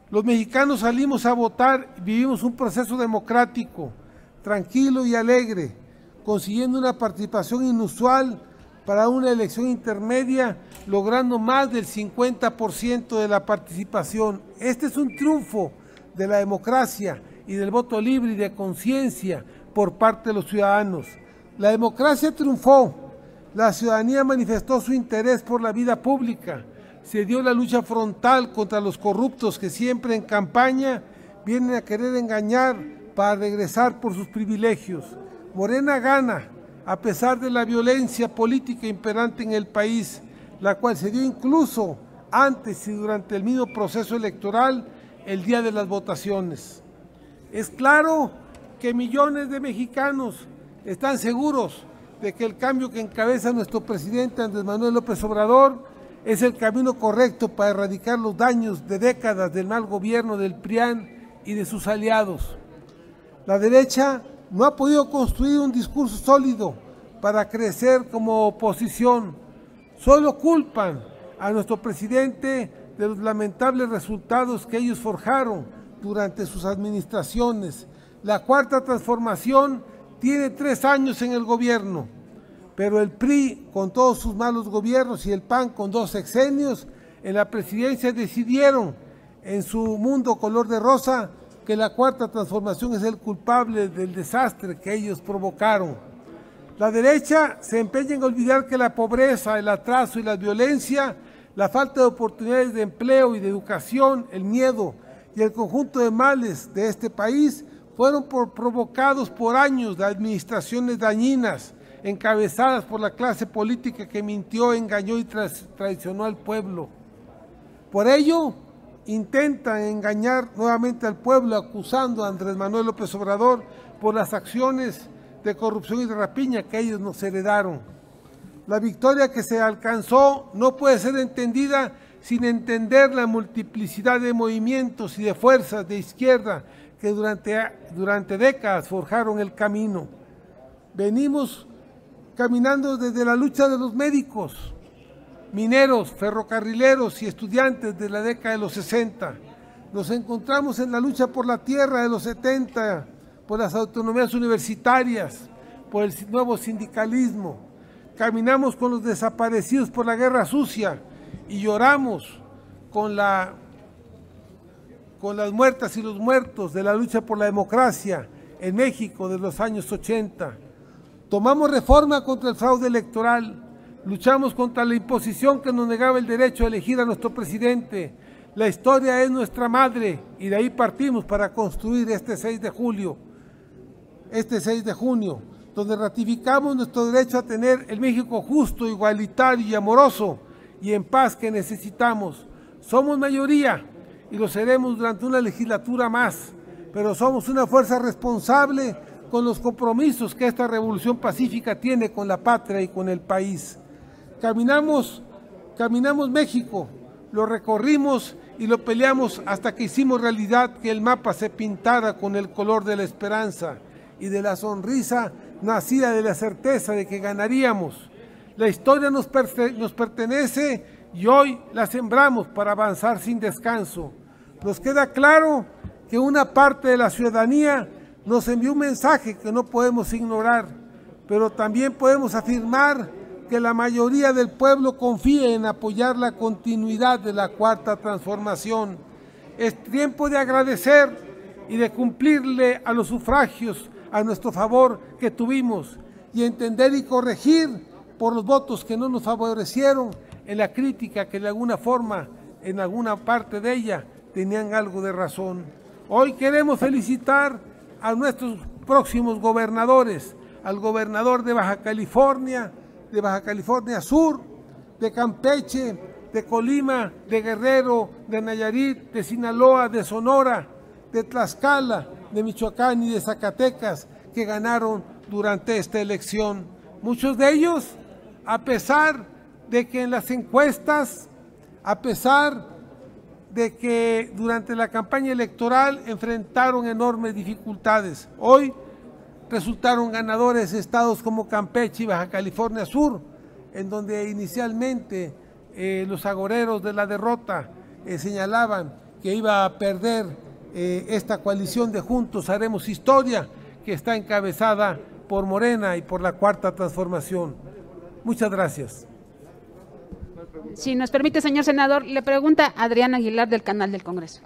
Los mexicanos salimos a votar y vivimos un proceso democrático, tranquilo y alegre, consiguiendo una participación inusual para una elección intermedia, logrando más del 50% de la participación. Este es un triunfo de la democracia y del voto libre y de conciencia por parte de los ciudadanos. La democracia triunfó, la ciudadanía manifestó su interés por la vida pública, se dio la lucha frontal contra los corruptos que siempre en campaña vienen a querer engañar para regresar por sus privilegios. Morena gana a pesar de la violencia política imperante en el país, la cual se dio incluso antes y durante el mismo proceso electoral el día de las votaciones. Es claro que millones de mexicanos están seguros de que el cambio que encabeza nuestro presidente Andrés Manuel López Obrador es el camino correcto para erradicar los daños de décadas del mal gobierno del PRIAN y de sus aliados. La derecha no ha podido construir un discurso sólido para crecer como oposición. Solo culpan a nuestro presidente de los lamentables resultados que ellos forjaron durante sus administraciones. La Cuarta Transformación tiene 3 años en el gobierno, pero el PRI con todos sus malos gobiernos y el PAN con 2 sexenios en la presidencia decidieron en su mundo color de rosa que la Cuarta Transformación es el culpable del desastre que ellos provocaron. La derecha se empeña en olvidar que la pobreza, el atraso y la violencia, la falta de oportunidades de empleo y de educación, el miedo y el conjunto de males de este país fueron provocados por años de administraciones dañinas, encabezadas por la clase política que mintió, engañó y traicionó al pueblo. Por ello, intentan engañar nuevamente al pueblo, acusando a Andrés Manuel López Obrador por las acciones de corrupción y de rapiña que ellos nos heredaron. La victoria que se alcanzó no puede ser entendida sin entender la multiplicidad de movimientos y de fuerzas de izquierda que durante décadas forjaron el camino. Venimos caminando desde la lucha de los médicos, mineros, ferrocarrileros y estudiantes de la década de los 60. Nos encontramos en la lucha por la tierra de los 70, por las autonomías universitarias, por el nuevo sindicalismo. Caminamos con los desaparecidos por la guerra sucia y lloramos con las muertas y los muertos de la lucha por la democracia en México de los años 80. Tomamos reforma contra el fraude electoral, luchamos contra la imposición que nos negaba el derecho a elegir a nuestro presidente. La historia es nuestra madre y de ahí partimos para construir este 6 de junio, donde ratificamos nuestro derecho a tener el México justo, igualitario y amoroso y en paz que necesitamos. Somos mayoría y lo seremos durante una legislatura más, pero somos una fuerza responsable con los compromisos que esta revolución pacífica tiene con la patria y con el país. Caminamos México, lo recorrimos y lo peleamos hasta que hicimos realidad que el mapa se pintara con el color de la esperanza y de la sonrisa nacida de la certeza de que ganaríamos. La historia nos pertenece y hoy la sembramos para avanzar sin descanso. Nos queda claro que una parte de la ciudadanía nos envió un mensaje que no podemos ignorar, pero también podemos afirmar que la mayoría del pueblo confía en apoyar la continuidad de la Cuarta Transformación. Es tiempo de agradecer y de cumplirle a los sufragios a nuestro favor que tuvimos y entender y corregir por los votos que no nos favorecieron en la crítica que de alguna forma, en alguna parte de ella, tenían algo de razón. Hoy queremos felicitar a nuestros próximos gobernadores, al gobernador de Baja California Sur, de Campeche, de Colima, de Guerrero, de Nayarit, de Sinaloa, de Sonora, de Tlaxcala, de Michoacán y de Zacatecas, que ganaron durante esta elección. Muchos de ellos, a pesar de que en las encuestas, a pesar de que durante la campaña electoral enfrentaron enormes dificultades, hoy resultaron ganadores estados como Campeche y Baja California Sur, en donde inicialmente los agoreros de la derrota señalaban que iba a perder esta coalición de Juntos Haremos Historia, que está encabezada por Morena y por la Cuarta Transformación. Muchas gracias. Si nos permite, señor senador, le pregunta Adrián Aguilar del Canal del Congreso.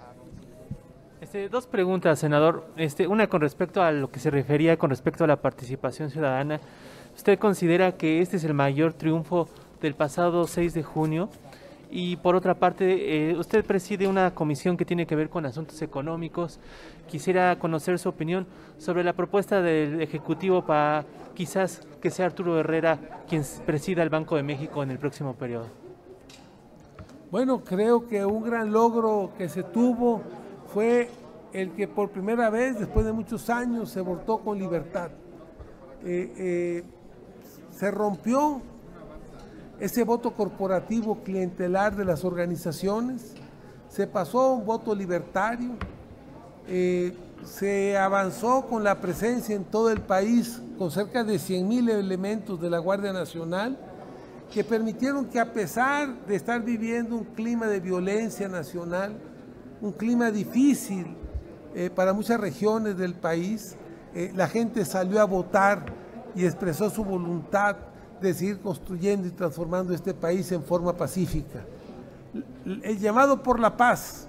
Dos preguntas, senador. Una con respecto a lo que se refería con respecto a la participación ciudadana. ¿Usted considera que este es el mayor triunfo del pasado 6 de junio? Y por otra parte, usted preside una comisión que tiene que ver con asuntos económicos. Quisiera conocer su opinión sobre la propuesta del Ejecutivo para quizás que sea Arturo Herrera quien presida el Banco de México en el próximo periodo. Bueno, creo que un gran logro que se tuvo fue el que por primera vez, después de muchos años, se votó con libertad. se rompió ese voto corporativo clientelar de las organizaciones, se pasó a un voto libertario, se avanzó con la presencia en todo el país con cerca de 100,000 elementos de la Guardia Nacional que permitieron que, a pesar de estar viviendo un clima de violencia nacional, un clima difícil para muchas regiones del país, la gente salió a votar y expresó su voluntad de seguir construyendo y transformando este país en forma pacífica. El llamado por la paz,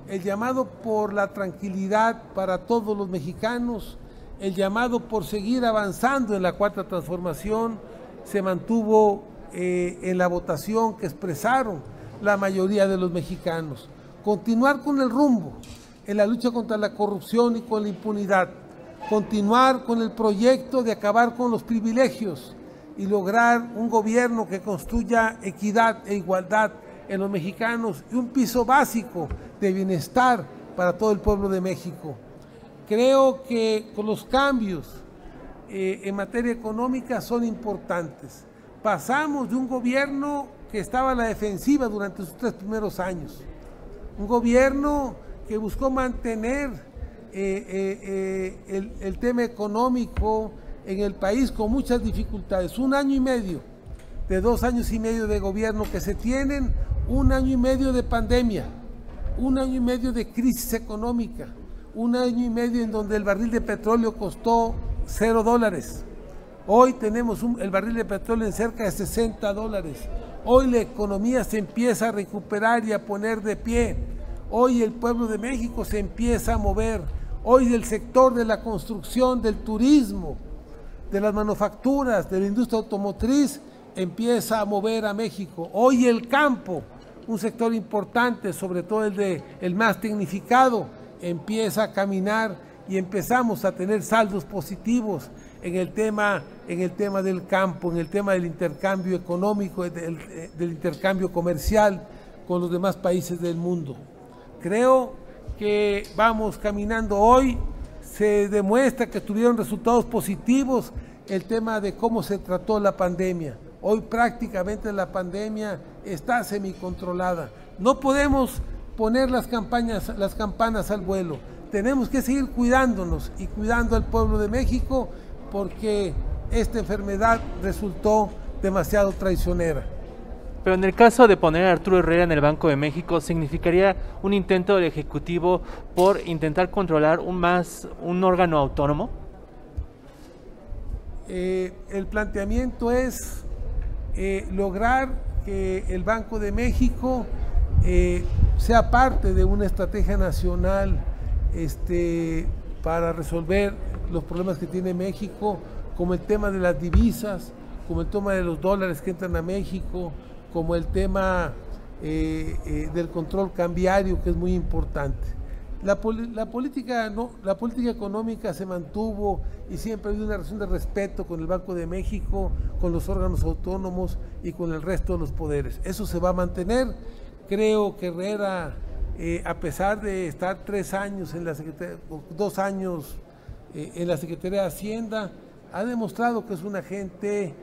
el llamado por la tranquilidad para todos los mexicanos, el llamado por seguir avanzando en la Cuarta Transformación se mantuvo en la votación que expresaron la mayoría de los mexicanos. Continuar con el rumbo en la lucha contra la corrupción y con la impunidad, continuar con el proyecto de acabar con los privilegios y lograr un gobierno que construya equidad e igualdad en los mexicanos y un piso básico de bienestar para todo el pueblo de México. Creo que con los cambios en materia económica son importantes. Pasamos de un gobierno que estaba a la defensiva durante sus 3 primeros años, un gobierno que buscó mantener el tema económico en el país con muchas dificultades. 1 año y medio, de 2 años y medio de gobierno que se tienen, 1 año y medio de pandemia, 1 año y medio de crisis económica, 1 año y medio en donde el barril de petróleo costó $0. Hoy tenemos el barril de petróleo en cerca de $60. Hoy la economía se empieza a recuperar y a poner de pie. Hoy el pueblo de México se empieza a mover. Hoy el sector de la construcción, del turismo, de las manufacturas, de la industria automotriz, empieza a mover a México. Hoy el campo, un sector importante, sobre todo el más tecnificado, empieza a caminar y empezamos a tener saldos positivos en el tema del campo, en el tema del intercambio económico, del intercambio comercial con los demás países del mundo. Creo que vamos caminando hoy, se demuestra que tuvieron resultados positivos el tema de cómo se trató la pandemia. Hoy prácticamente la pandemia está semicontrolada. No podemos poner las campanas al vuelo. Tenemos que seguir cuidándonos y cuidando al pueblo de México porque esta enfermedad resultó demasiado traicionera. Pero en el caso de poner a Arturo Herrera en el Banco de México, ¿significaría un intento del Ejecutivo por intentar controlar un órgano autónomo? El planteamiento es lograr que el Banco de México sea parte de una estrategia nacional para resolver los problemas que tiene México, como el tema de las divisas, como el tema de los dólares que entran a México, como el tema del control cambiario, que es muy importante. La política económica se mantuvo y siempre ha habido una relación de respeto con el Banco de México, con los órganos autónomos y con el resto de los poderes. Eso se va a mantener. Creo que Herrera, a pesar de estar 2 años en la Secretaría de Hacienda, ha demostrado que es una gente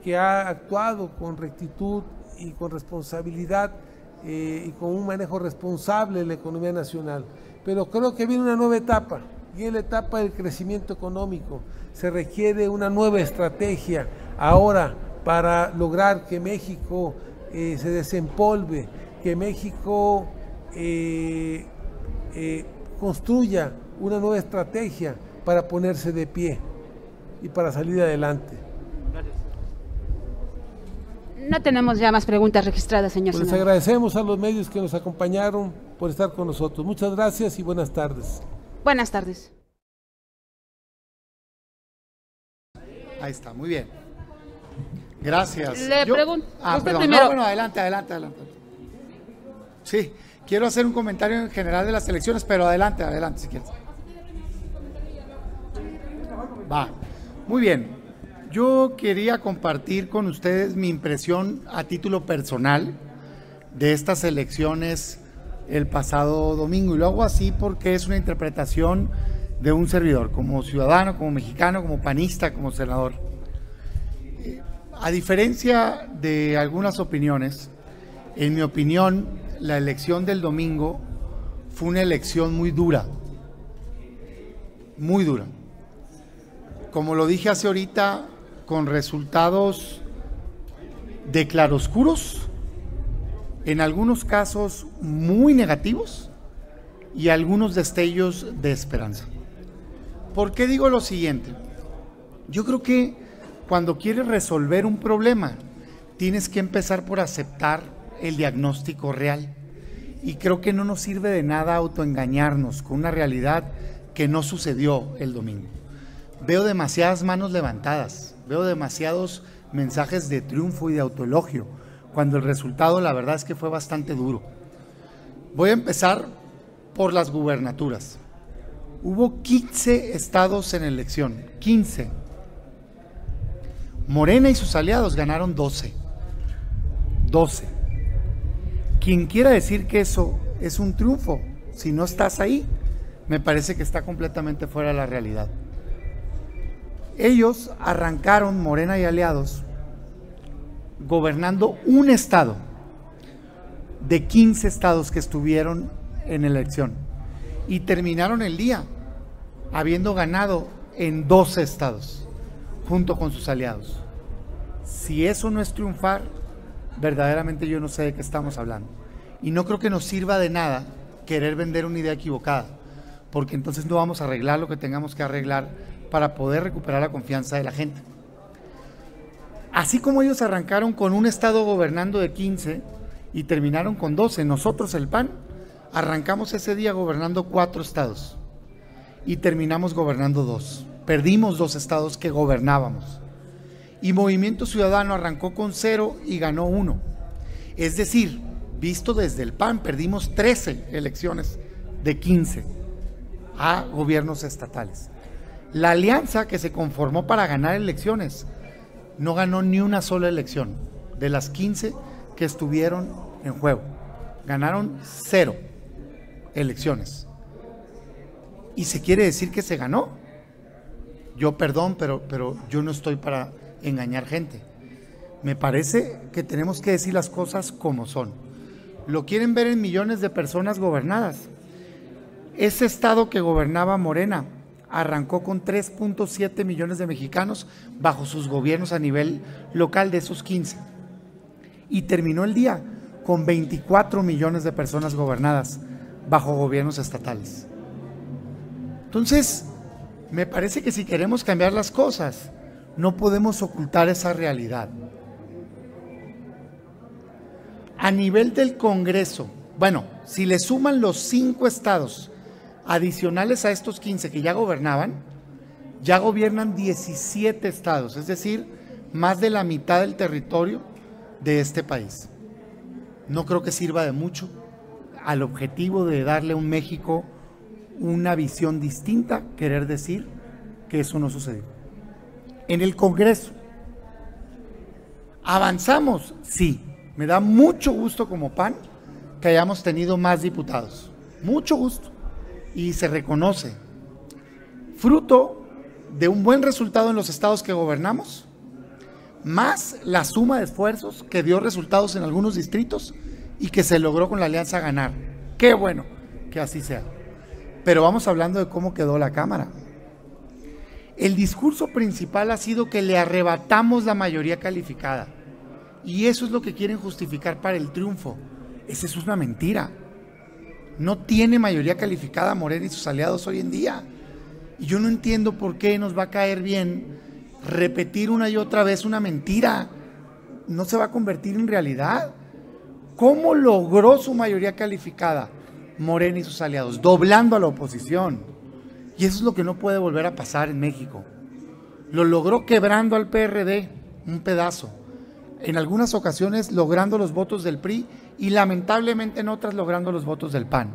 que ha actuado con rectitud y con responsabilidad y con un manejo responsable de la economía nacional. Pero creo que viene una nueva etapa, y es la etapa del crecimiento económico. Se requiere una nueva estrategia ahora para lograr que México se desempolve, que México construya una nueva estrategia para ponerse de pie y para salir adelante. No tenemos ya más preguntas registradas, señor Pues les senador. agradecemos a los medios que nos acompañaron por estar con nosotros. Muchas gracias y buenas tardes. Buenas tardes. Ahí está, muy bien. Gracias. Le pregunto. Usted perdón. primero. No, bueno, adelante. Sí, quiero hacer un comentario en general de las elecciones, pero adelante si quieres. Va, muy bien. Yo quería compartir con ustedes mi impresión a título personal de estas elecciones el pasado domingo, y lo hago así porque es una interpretación de un servidor, como ciudadano, como mexicano, como panista, como senador. A diferencia de algunas opiniones, en mi opinión, la elección del domingo fue una elección muy dura, muy dura. Como lo dije hace ahorita, con resultados de claroscuros, en algunos casos muy negativos y algunos destellos de esperanza. ¿Por qué digo lo siguiente? Yo creo que cuando quieres resolver un problema, tienes que empezar por aceptar el diagnóstico real. Y creo que no nos sirve de nada autoengañarnos con una realidad que no sucedió el domingo. Veo demasiadas manos levantadas, veo demasiados mensajes de triunfo y de autoelogio, cuando el resultado la verdad es que fue bastante duro. Voy a empezar por las gubernaturas. Hubo 15 estados en elección, 15. Morena y sus aliados ganaron 12. 12. Quien quiera decir que eso es un triunfo, si no estás ahí, me parece que está completamente fuera de la realidad. Ellos arrancaron, Morena y aliados, gobernando un estado de 15 estados que estuvieron en elección y terminaron el día habiendo ganado en 12 estados junto con sus aliados. Si eso no es triunfar, verdaderamente yo no sé de qué estamos hablando. Y no creo que nos sirva de nada querer vender una idea equivocada, porque entonces no vamos a arreglar lo que tengamos que arreglar para poder recuperar la confianza de la gente. Así como ellos arrancaron con un estado gobernando de 15 y terminaron con 12, nosotros el PAN arrancamos ese día gobernando 4 estados y terminamos gobernando 2. Perdimos 2 estados que gobernábamos. Y Movimiento Ciudadano arrancó con 0 y ganó 1. Es decir, visto desde el PAN, perdimos 13 elecciones de 15 a gobiernos estatales. La alianza que se conformó para ganar elecciones no ganó ni una sola elección de las 15 que estuvieron en juego. Ganaron 0 elecciones. ¿Y se quiere decir que se ganó? Yo perdón, pero yo no estoy para engañar gente. Me parece que tenemos que decir las cosas como son. Lo quieren ver en millones de personas gobernadas. Ese estado que gobernaba Morena arrancó con 3.7 millones de mexicanos bajo sus gobiernos a nivel local de esos 15 y terminó el día con 24 millones de personas gobernadas bajo gobiernos estatales. Entonces, me parece que si queremos cambiar las cosas, no podemos ocultar esa realidad. A nivel del Congreso, bueno, si le suman los 5 estados adicionales a estos 15 que ya gobernaban, ya gobiernan 17 estados, es decir, más de la mitad del territorio de este país. No creo que sirva de mucho al objetivo de darle a un México una visión distinta, querer decir que eso no sucedió. En el Congreso, ¿avanzamos? Sí, me da mucho gusto como PAN que hayamos tenido más diputados, mucho gusto, y se reconoce, fruto de un buen resultado en los estados que gobernamos, más la suma de esfuerzos que dio resultados en algunos distritos y que se logró con la alianza ganar. Qué bueno que así sea. Pero vamos hablando de cómo quedó la Cámara. El discurso principal ha sido que le arrebatamos la mayoría calificada. Y eso es lo que quieren justificar para el triunfo. Esa es una mentira. No tiene mayoría calificada Morena y sus aliados hoy en día. Y yo no entiendo por qué nos va a caer bien repetir una y otra vez una mentira. No se va a convertir en realidad. ¿Cómo logró su mayoría calificada Morena y sus aliados? Doblando a la oposición. Y eso es lo que no puede volver a pasar en México. Lo logró quebrando al PRD un pedazo. En algunas ocasiones logrando los votos del PRI y lamentablemente en otras logrando los votos del PAN.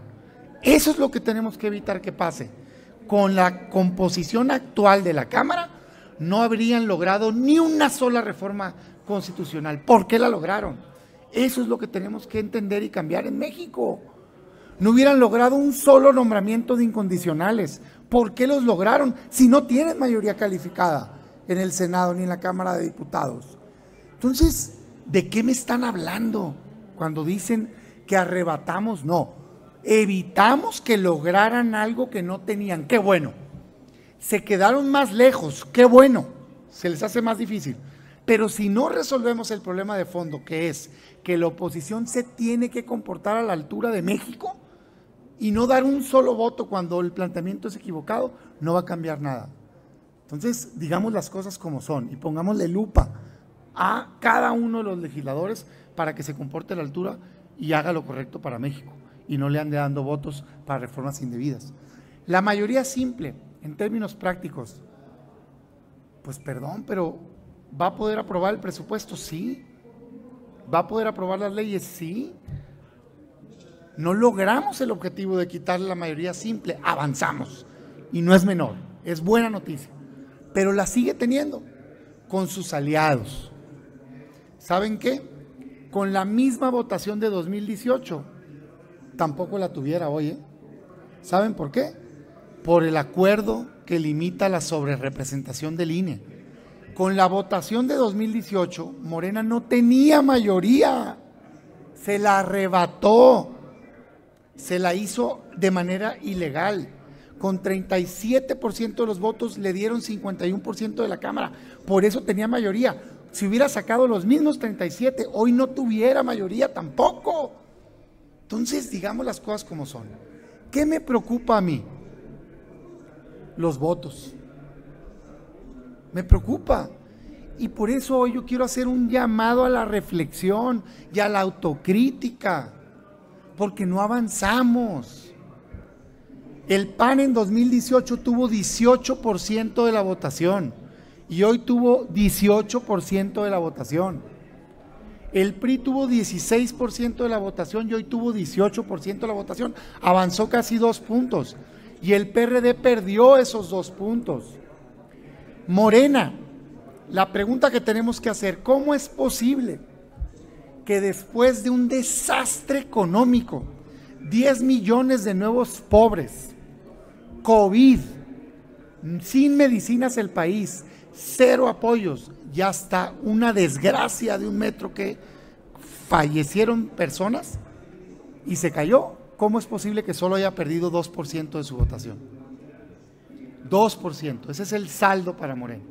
Eso es lo que tenemos que evitar que pase. Con la composición actual de la Cámara no habrían logrado ni una sola reforma constitucional. ¿Por qué la lograron? Eso es lo que tenemos que entender y cambiar en México. No hubieran logrado un solo nombramiento de incondicionales. ¿Por qué los lograron si no tienen mayoría calificada en el Senado ni en la Cámara de Diputados? Entonces, ¿de qué me están hablando cuando dicen que arrebatamos? No, evitamos que lograran algo que no tenían. ¡Qué bueno! Se quedaron más lejos, ¡qué bueno! Se les hace más difícil. Pero si no resolvemos el problema de fondo, que es que la oposición se tiene que comportar a la altura de México y no dar un solo voto cuando el planteamiento es equivocado, no va a cambiar nada. Entonces, digamos las cosas como son y pongámosle lupa a cada uno de los legisladores para que se comporte a la altura y haga lo correcto para México y no le ande dando votos para reformas indebidas. La mayoría simple, en términos prácticos, pues perdón, pero ¿va a poder aprobar el presupuesto? Sí. ¿Va a poder aprobar las leyes? Sí. No logramos el objetivo de quitarle la mayoría simple, avanzamos y no es menor, es buena noticia, pero la sigue teniendo con sus aliados. ¿Saben qué? Con la misma votación de 2018 tampoco la tuviera hoy, ¿eh? ¿Saben por qué? Por el acuerdo que limita la sobrerepresentación del INE. Con la votación de 2018, Morena no tenía mayoría, se la arrebató, se la hizo de manera ilegal. Con 37% de los votos le dieron 51% de la Cámara, por eso tenía mayoría. Si hubiera sacado los mismos 37, hoy no tuviera mayoría tampoco. Entonces, digamos las cosas como son. ¿Qué me preocupa a mí? Los votos. Me preocupa. Y por eso hoy yo quiero hacer un llamado a la reflexión y a la autocrítica, porque no avanzamos. El PAN en 2018 tuvo 18% de la votación y hoy tuvo 18% de la votación. El PRI tuvo 16% de la votación y hoy tuvo 18% de la votación. Avanzó casi 2 puntos. Y el PRD perdió esos 2 puntos. Morena, la pregunta que tenemos que hacer, ¿cómo es posible que después de un desastre económico, 10 millones de nuevos pobres, COVID, sin medicinas el país, 0 apoyos, ya está una desgracia de un metro que fallecieron personas y se cayó? ¿Cómo es posible que solo haya perdido 2% de su votación? 2%, ese es el saldo para Morena,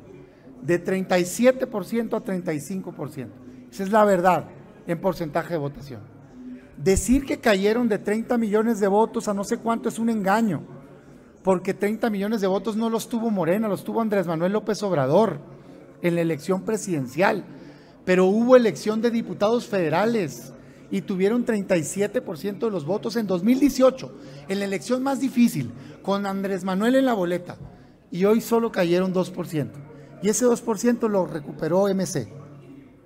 de 37% a 35%, esa es la verdad en porcentaje de votación. Decir que cayeron de 30 millones de votos a no sé cuánto es un engaño, porque 30 millones de votos no los tuvo Morena, los tuvo Andrés Manuel López Obrador en la elección presidencial, pero hubo elección de diputados federales y tuvieron 37% de los votos en 2018, en la elección más difícil, con Andrés Manuel en la boleta, y hoy solo cayeron 2%, y ese 2% lo recuperó MC,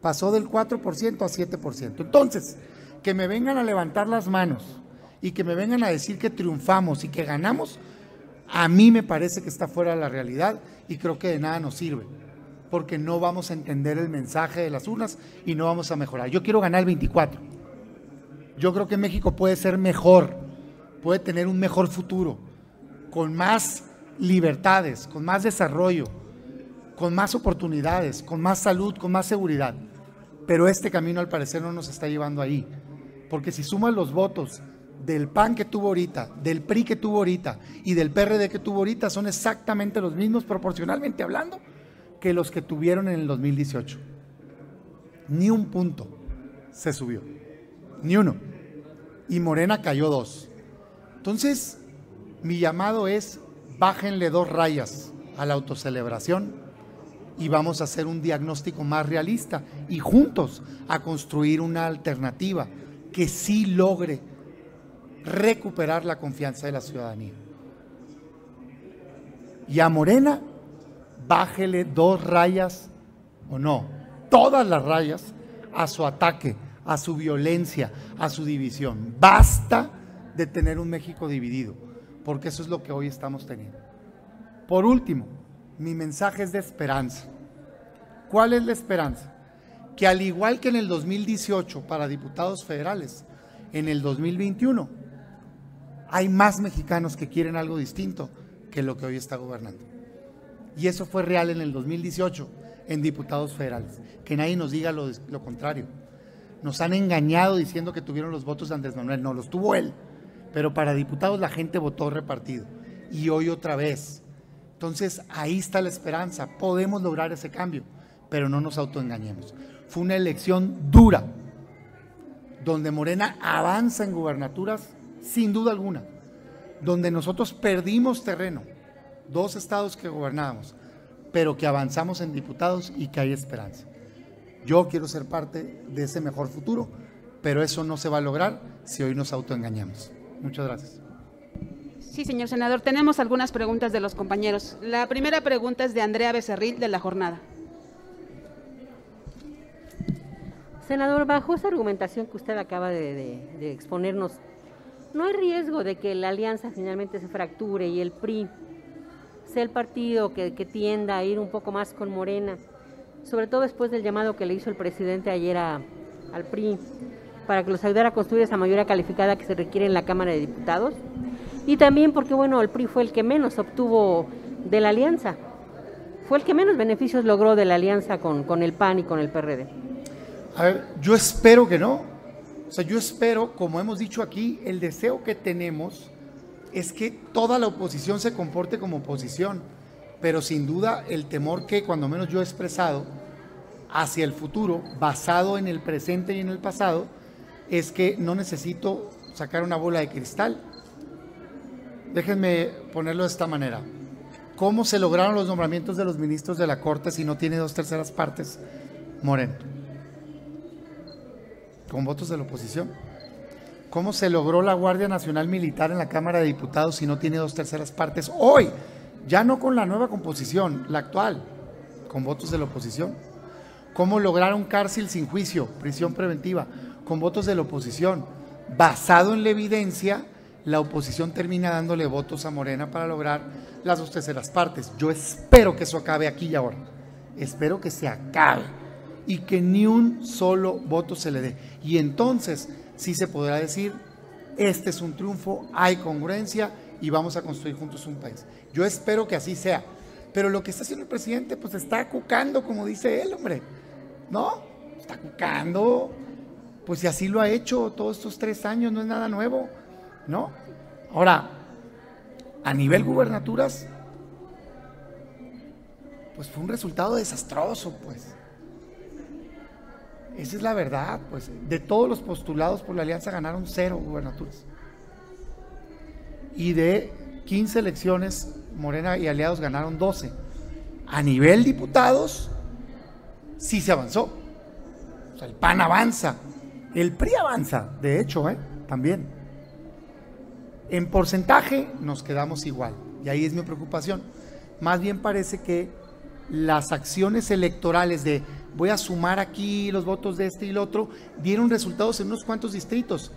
pasó del 4% a 7%. Entonces, que me vengan a levantar las manos y que me vengan a decir que triunfamos y que ganamos, a mí me parece que está fuera de la realidad y creo que de nada nos sirve, porque no vamos a entender el mensaje de las urnas y no vamos a mejorar. Yo quiero ganar el 24. Yo creo que México puede ser mejor, puede tener un mejor futuro, con más libertades, con más desarrollo, con más oportunidades, con más salud, con más seguridad. Pero este camino al parecer no nos está llevando ahí, porque si sumas los votos del PAN que tuvo ahorita, del PRI que tuvo ahorita y del PRD que tuvo ahorita, son exactamente los mismos proporcionalmente hablando que los que tuvieron en el 2018. Ni un punto se subió, ni uno, y Morena cayó 2. Entonces, mi llamado es, bájenle 2 rayas a la autocelebración y vamos a hacer un diagnóstico más realista y juntos a construir una alternativa que sí logre recuperar la confianza de la ciudadanía. Y a Morena, bájele 2 rayas, o no, todas las rayas a su ataque, a su violencia, a su división. Basta de tener un México dividido, porque eso es lo que hoy estamos teniendo. Por último, mi mensaje es de esperanza. ¿Cuál es la esperanza? Que al igual que en el 2018 para diputados federales, en el 2021 hay más mexicanos que quieren algo distinto que lo que hoy está gobernando. Y eso fue real en el 2018 en diputados federales. Que nadie nos diga lo contrario. Nos han engañado diciendo que tuvieron los votos de Andrés Manuel. No, los tuvo él. Pero para diputados la gente votó repartido. Y hoy otra vez. Entonces ahí está la esperanza. Podemos lograr ese cambio, pero no nos autoengañemos. Fue una elección dura, donde Morena avanza en gubernaturas sin duda alguna, donde nosotros perdimos terreno, 2 estados que gobernábamos, pero que avanzamos en diputados y que hay esperanza. Yo quiero ser parte de ese mejor futuro, pero eso no se va a lograr si hoy nos autoengañamos. Muchas gracias. Sí, señor senador, tenemos algunas preguntas de los compañeros. La primera pregunta es de Andrea Becerril, de La Jornada. Senador, bajo esa argumentación que usted acaba de exponernos, ¿no hay riesgo de que la alianza finalmente se fracture y el PRI sea el partido que tienda a ir un poco más con Morena, sobre todo después del llamado que le hizo el presidente ayer al PRI para que los ayudara a construir esa mayoría calificada que se requiere en la Cámara de Diputados? Y también porque, bueno, el PRI fue el que menos obtuvo de la alianza, fue el que menos beneficios logró de la alianza con el PAN y con el PRD. A ver, yo espero que no. O sea, yo espero, como hemos dicho aquí, el deseo que tenemos es que toda la oposición se comporte como oposición, pero sin duda el temor que cuando menos yo he expresado hacia el futuro, basado en el presente y en el pasado, es que no necesito sacar una bola de cristal. Déjenme ponerlo de esta manera. ¿Cómo se lograron los nombramientos de los ministros de la Corte si no tiene 2/3 partes Moreno? Con votos de la oposición. ¿Cómo se logró la Guardia Nacional Militar en la Cámara de Diputados si no tiene 2/3 partes? Hoy, ya no con la nueva composición, la actual, con votos de la oposición. ¿Cómo lograron cárcel sin juicio, prisión preventiva, con votos de la oposición? Basado en la evidencia, la oposición termina dándole votos a Morena para lograr las 2/3 partes. Yo espero que eso acabe aquí y ahora. Espero que se acabe y que ni un solo voto se le dé. Y entonces sí se podrá decir, este es un triunfo, hay congruencia y vamos a construir juntos un país. Yo espero que así sea. Pero lo que está haciendo el presidente, pues está cucando, como dice él, hombre. ¿No? Está cucando. Pues si así lo ha hecho todos estos 3 años, no es nada nuevo, ¿no? Ahora, a nivel gubernaturas, pues fue un resultado desastroso, pues. Esa es la verdad, pues. De todos los postulados por la alianza ganaron 0 gubernaturas. Y de 15 elecciones, Morena y aliados ganaron 12. A nivel diputados, sí se avanzó. O sea, el PAN avanza. El PRI avanza, de hecho, también. En porcentaje nos quedamos igual. Y ahí es mi preocupación. Más bien parece que las acciones electorales de voy a sumar aquí los votos de este y el otro, dieron resultados en unos cuantos distritos,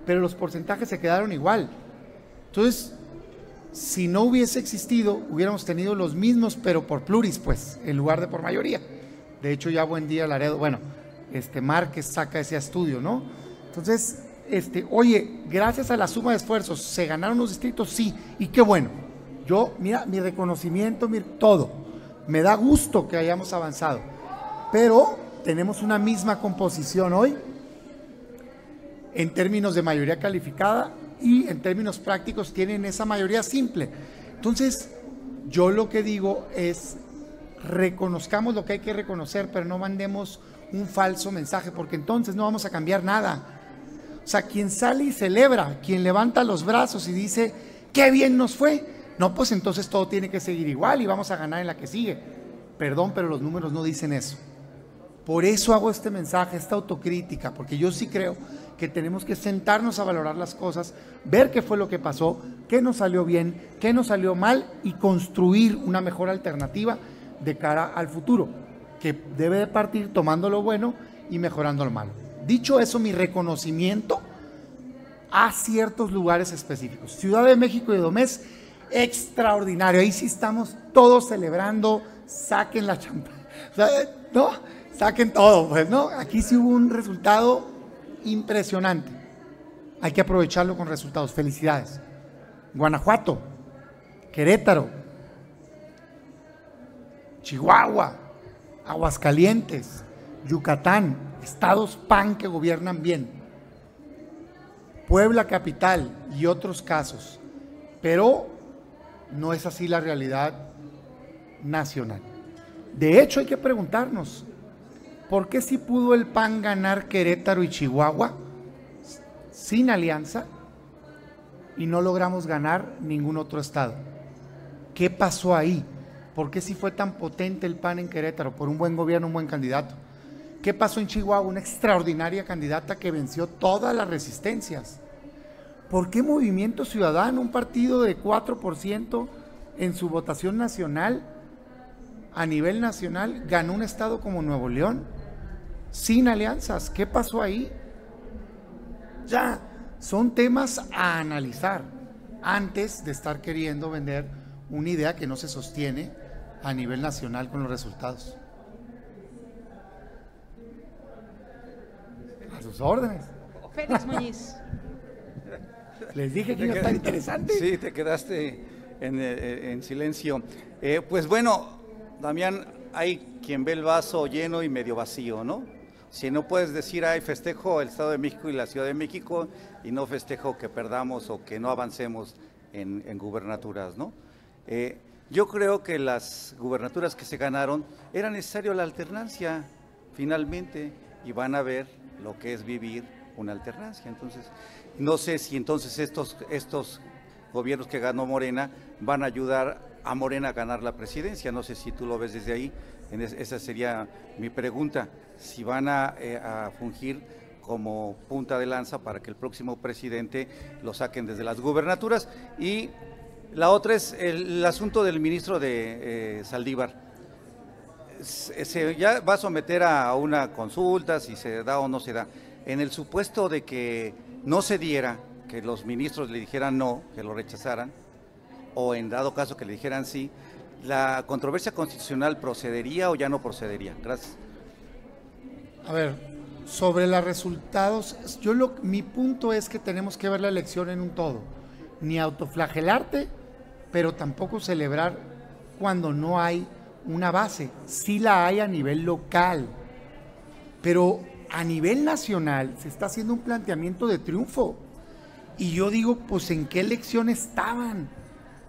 pero los porcentajes se quedaron igual. Entonces, si no hubiese existido, hubiéramos tenido los mismos, pero por pluris, pues, en lugar de por mayoría. De hecho, ya Buendía, Laredo, bueno, Márquez saca ese estudio, ¿no? Entonces, oye, gracias a la suma de esfuerzos, ¿se ganaron los distritos? Sí, y qué bueno. Yo, mira, mi reconocimiento, todo. Me da gusto que hayamos avanzado. Pero tenemos una misma composición hoy en términos de mayoría calificada y en términos prácticos tienen esa mayoría simple. Entonces, yo lo que digo es reconozcamos lo que hay que reconocer, pero no mandemos un falso mensaje, porque entonces no vamos a cambiar nada. O sea, quien sale y celebra, quien levanta los brazos y dice, ¡qué bien nos fue! No, pues entonces todo tiene que seguir igual y vamos a ganar en la que sigue. Perdón, pero los números no dicen eso. Por eso hago este mensaje, esta autocrítica, porque yo sí creo que tenemos que sentarnos a valorar las cosas, ver qué fue lo que pasó, qué nos salió bien, qué nos salió mal y construir una mejor alternativa de cara al futuro, que debe de partir tomando lo bueno y mejorando lo malo. Dicho eso, mi reconocimiento a ciertos lugares específicos. Ciudad de México y Domés, extraordinario. Ahí sí estamos todos celebrando, saquen la champaña, ¿no? Saquen todo, pues, ¿no? Aquí sí hubo un resultado impresionante. Hay que aprovecharlo con resultados. Felicidades. Guanajuato, Querétaro, Chihuahua, Aguascalientes, Yucatán, estados PAN que gobiernan bien, Puebla capital y otros casos, pero no es así la realidad nacional. De hecho, hay que preguntarnos, ¿por qué si pudo el PAN ganar Querétaro y Chihuahua sin alianza y no logramos ganar ningún otro estado? ¿Qué pasó ahí? ¿Por qué si fue tan potente el PAN en Querétaro? Por un buen gobierno, un buen candidato. ¿Qué pasó en Chihuahua? Una extraordinaria candidata que venció todas las resistencias. ¿Por qué Movimiento Ciudadano, un partido de 4% en su votación nacional, a nivel nacional, ganó un estado como Nuevo León sin alianzas? ¿Qué pasó ahí? Ya, son temas a analizar antes de estar queriendo vender una idea que no se sostiene a nivel nacional con los resultados. A sus órdenes. Félix Muñiz. Les dije que iba a estar interesante. Sí, te quedaste en silencio. Pues bueno, Damián, hay quien ve el vaso lleno y medio vacío, ¿no? Si no puedes decir, ay, festejo el Estado de México y la Ciudad de México y no festejo que perdamos o que no avancemos en gubernaturas, ¿no? Yo creo que las gubernaturas que se ganaron era necesario la alternancia, finalmente, y van a ver lo que es vivir una alternancia. Entonces, no sé si entonces estos gobiernos que ganó Morena van a ayudar a Morena a ganar la presidencia. No sé si tú lo ves desde ahí. Esa sería mi pregunta, si van a fungir como punta de lanza para que el próximo presidente lo saquen desde las gubernaturas. Y la otra es el asunto del ministro de Saldívar. Se ya va a someter a una consulta si se da o no se da. En el supuesto de que no se diera, que los ministros le dijeran no, que lo rechazaran, o en dado caso que le dijeran sí, ¿la controversia constitucional procedería o ya no procedería? Gracias. A ver, sobre los resultados, mi punto es que tenemos que ver la elección en un todo. Ni autoflagelarte, pero tampoco celebrar cuando no hay una base. Sí la hay a nivel local, pero a nivel nacional se está haciendo un planteamiento de triunfo. Y yo digo, pues ¿en qué elección estaban?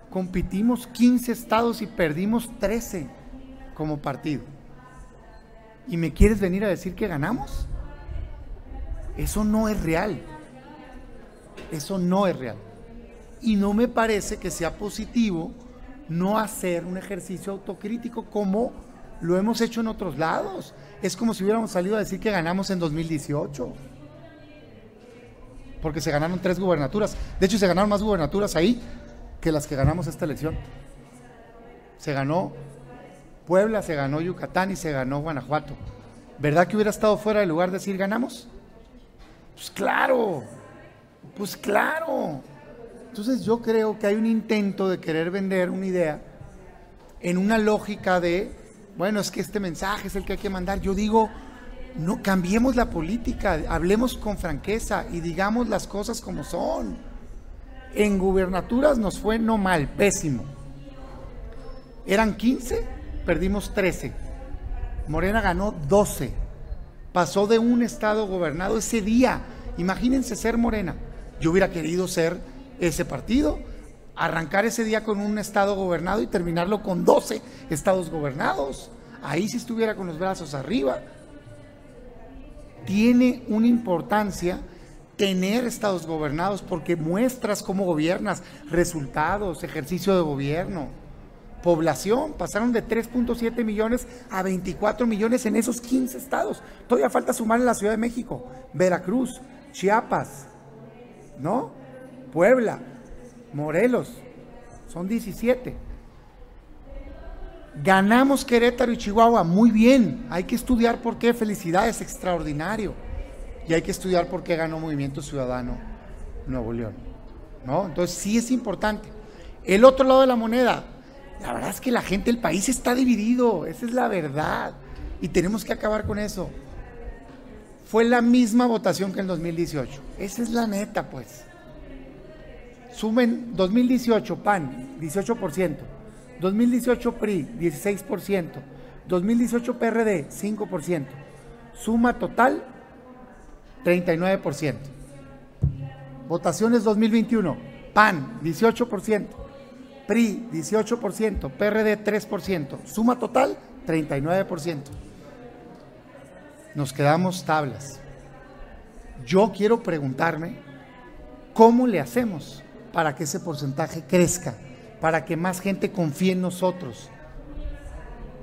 Compitimos 15 estados y perdimos 13 como partido. ¿Y me quieres venir a decir que ganamos? Eso no es real. Eso no es real. Y no me parece que sea positivo no hacer un ejercicio autocrítico como lo hemos hecho en otros lados. Es como si hubiéramos salido a decir que ganamos en 2018. Porque se ganaron 3 gubernaturas. De hecho, se ganaron más gubernaturas ahí que las que ganamos esta elección. Se ganó Puebla, se ganó Yucatán y se ganó Guanajuato. ¿Verdad que hubiera estado fuera de lugar decir ganamos? Pues claro, pues claro. Entonces yo creo que hay un intento de querer vender una idea en una lógica de, bueno, es que este mensaje es el que hay que mandar. Yo digo, no, cambiemos la política, hablemos con franqueza y digamos las cosas como son. En gubernaturas nos fue no mal, pésimo. Eran 15, perdimos 13. Morena ganó 12. Pasó de un estado gobernado ese día. Imagínense ser Morena. Yo hubiera querido ser ese partido, arrancar ese día con un estado gobernado y terminarlo con 12 estados gobernados. Ahí sí estuviera con los brazos arriba. Tiene una importancia tener estados gobernados porque muestras cómo gobiernas, resultados, ejercicio de gobierno, población. Pasaron de 3.7 millones a 24 millones en esos 15 estados. Todavía falta sumar en la Ciudad de México, Veracruz, Chiapas, ¿no? Puebla, Morelos, son 17. Ganamos Querétaro y Chihuahua, muy bien, hay que estudiar por qué, felicidades, extraordinario. Y hay que estudiar por qué ganó Movimiento Ciudadano Nuevo León, ¿no? Entonces sí es importante. El otro lado de la moneda, la verdad es que la gente del país está dividido, esa es la verdad, y tenemos que acabar con eso. Fue la misma votación que en 2018, esa es la neta, pues. sumen 2018 PAN, 18%, 2018 PRI, 16%, 2018 PRD, 5%, suma total, 39%. Votaciones 2021, PAN, 18%, PRI, 18%, PRD, 3%, suma total, 39%. Nos quedamos tablas. Yo quiero preguntarme, ¿cómo le hacemos para que ese porcentaje crezca? Para que más gente confíe en nosotros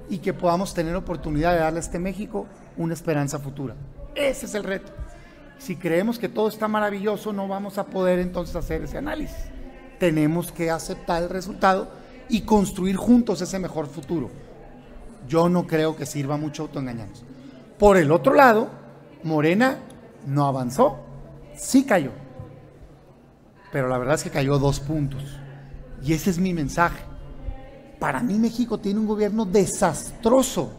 y que podamos tener oportunidad de darle a este México una esperanza futura. Ese es el reto. Si creemos que todo está maravilloso, no vamos a poder entonces hacer ese análisis. Tenemos que aceptar el resultado y construir juntos ese mejor futuro. Yo no creo que sirva mucho autoengañarnos. Por el otro lado, Morena no avanzó, sí cayó. Pero la verdad es que cayó 2 puntos. Y ese es mi mensaje. Para mí México tiene un gobierno desastroso.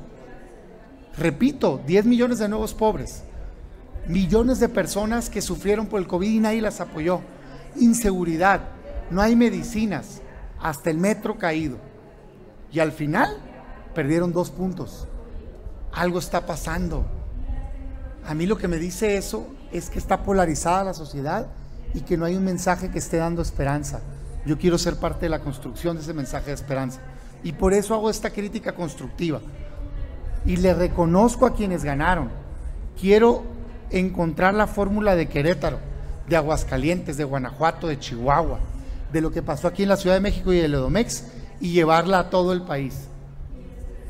Repito, 10 millones de nuevos pobres, millones de personas que sufrieron por el COVID y nadie las apoyó, inseguridad, no hay medicinas, hasta el metro caído. Y al final perdieron 2 puntos. Algo está pasando. A mí lo que me dice eso es que está polarizada la sociedad y que no hay un mensaje que esté dando esperanza. Yo quiero ser parte de la construcción de ese mensaje de esperanza. Y por eso hago esta crítica constructiva. Y le reconozco a quienes ganaron. Quiero encontrar la fórmula de Querétaro, de Aguascalientes, de Guanajuato, de Chihuahua, de lo que pasó aquí en la Ciudad de México y del Edomex, y llevarla a todo el país.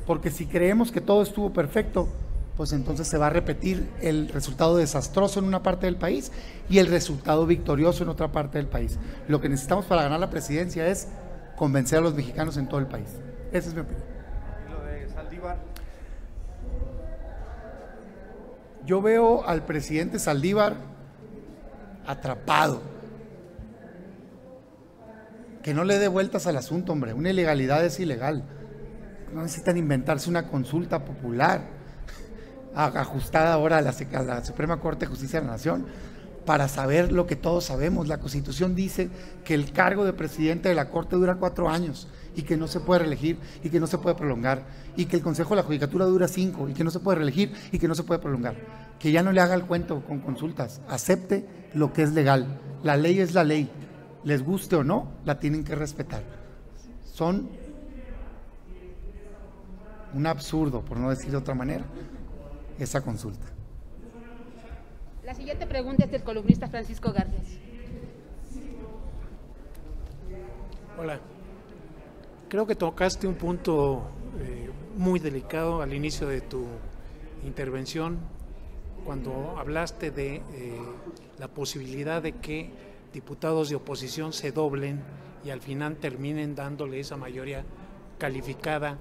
Porque si creemos que todo estuvo perfecto, pues entonces se va a repetir el resultado desastroso en una parte del país y el resultado victorioso en otra parte del país. Lo que necesitamos para ganar la presidencia es convencer a los mexicanos en todo el país. Esa es mi opinión. ¿Y lo de Saldívar? Yo veo al presidente Saldívar atrapado. Que no le dé vueltas al asunto, hombre. Una ilegalidad es ilegal. No necesitan inventarse una consulta popular ajustada ahora a la Suprema Corte de Justicia de la Nación para saber lo que todos sabemos. La Constitución dice que el cargo de presidente de la Corte dura 4 años y que no se puede reelegir y que no se puede prolongar, y que el Consejo de la Judicatura dura 5 y que no se puede reelegir y que no se puede prolongar. Que ya no le haga el cuento con consultas, acepte lo que es legal. La ley es la ley, les guste o no, la tienen que respetar. Son un absurdo, por no decir de otra manera, esa consulta. La siguiente pregunta es del columnista Francisco Garcés. Hola. Creo que tocaste un punto muy delicado al inicio de tu intervención, cuando hablaste de la posibilidad de que diputados de oposición se doblen y al final terminen dándole esa mayoría calificada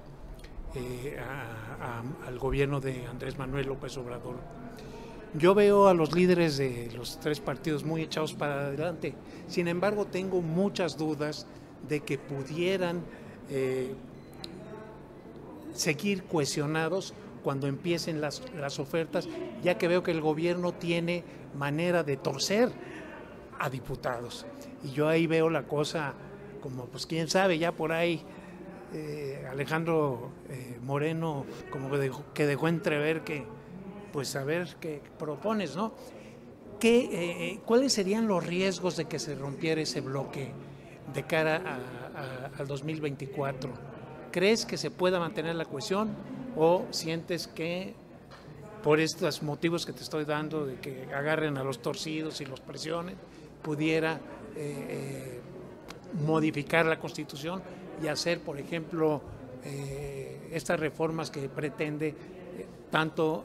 al gobierno de Andrés Manuel López Obrador. Yo veo a los líderes de los 3 partidos muy echados para adelante. Sin embargo, tengo muchas dudas de que pudieran seguir cohesionados cuando empiecen las ofertas, ya que veo que el gobierno tiene manera de torcer a diputados. Y yo ahí veo la cosa como, pues quién sabe, ya por ahí Alejandro Moreno como que dejó entrever que, pues a ver qué propones, ¿no? ¿Cuáles serían los riesgos de que se rompiera ese bloque de cara al 2024? ¿Crees que se pueda mantener la cohesión o sientes que por estos motivos que te estoy dando, de que agarren a los torcidos y los presionen, pudiera modificar la Constitución y hacer, por ejemplo, estas reformas que pretende tanto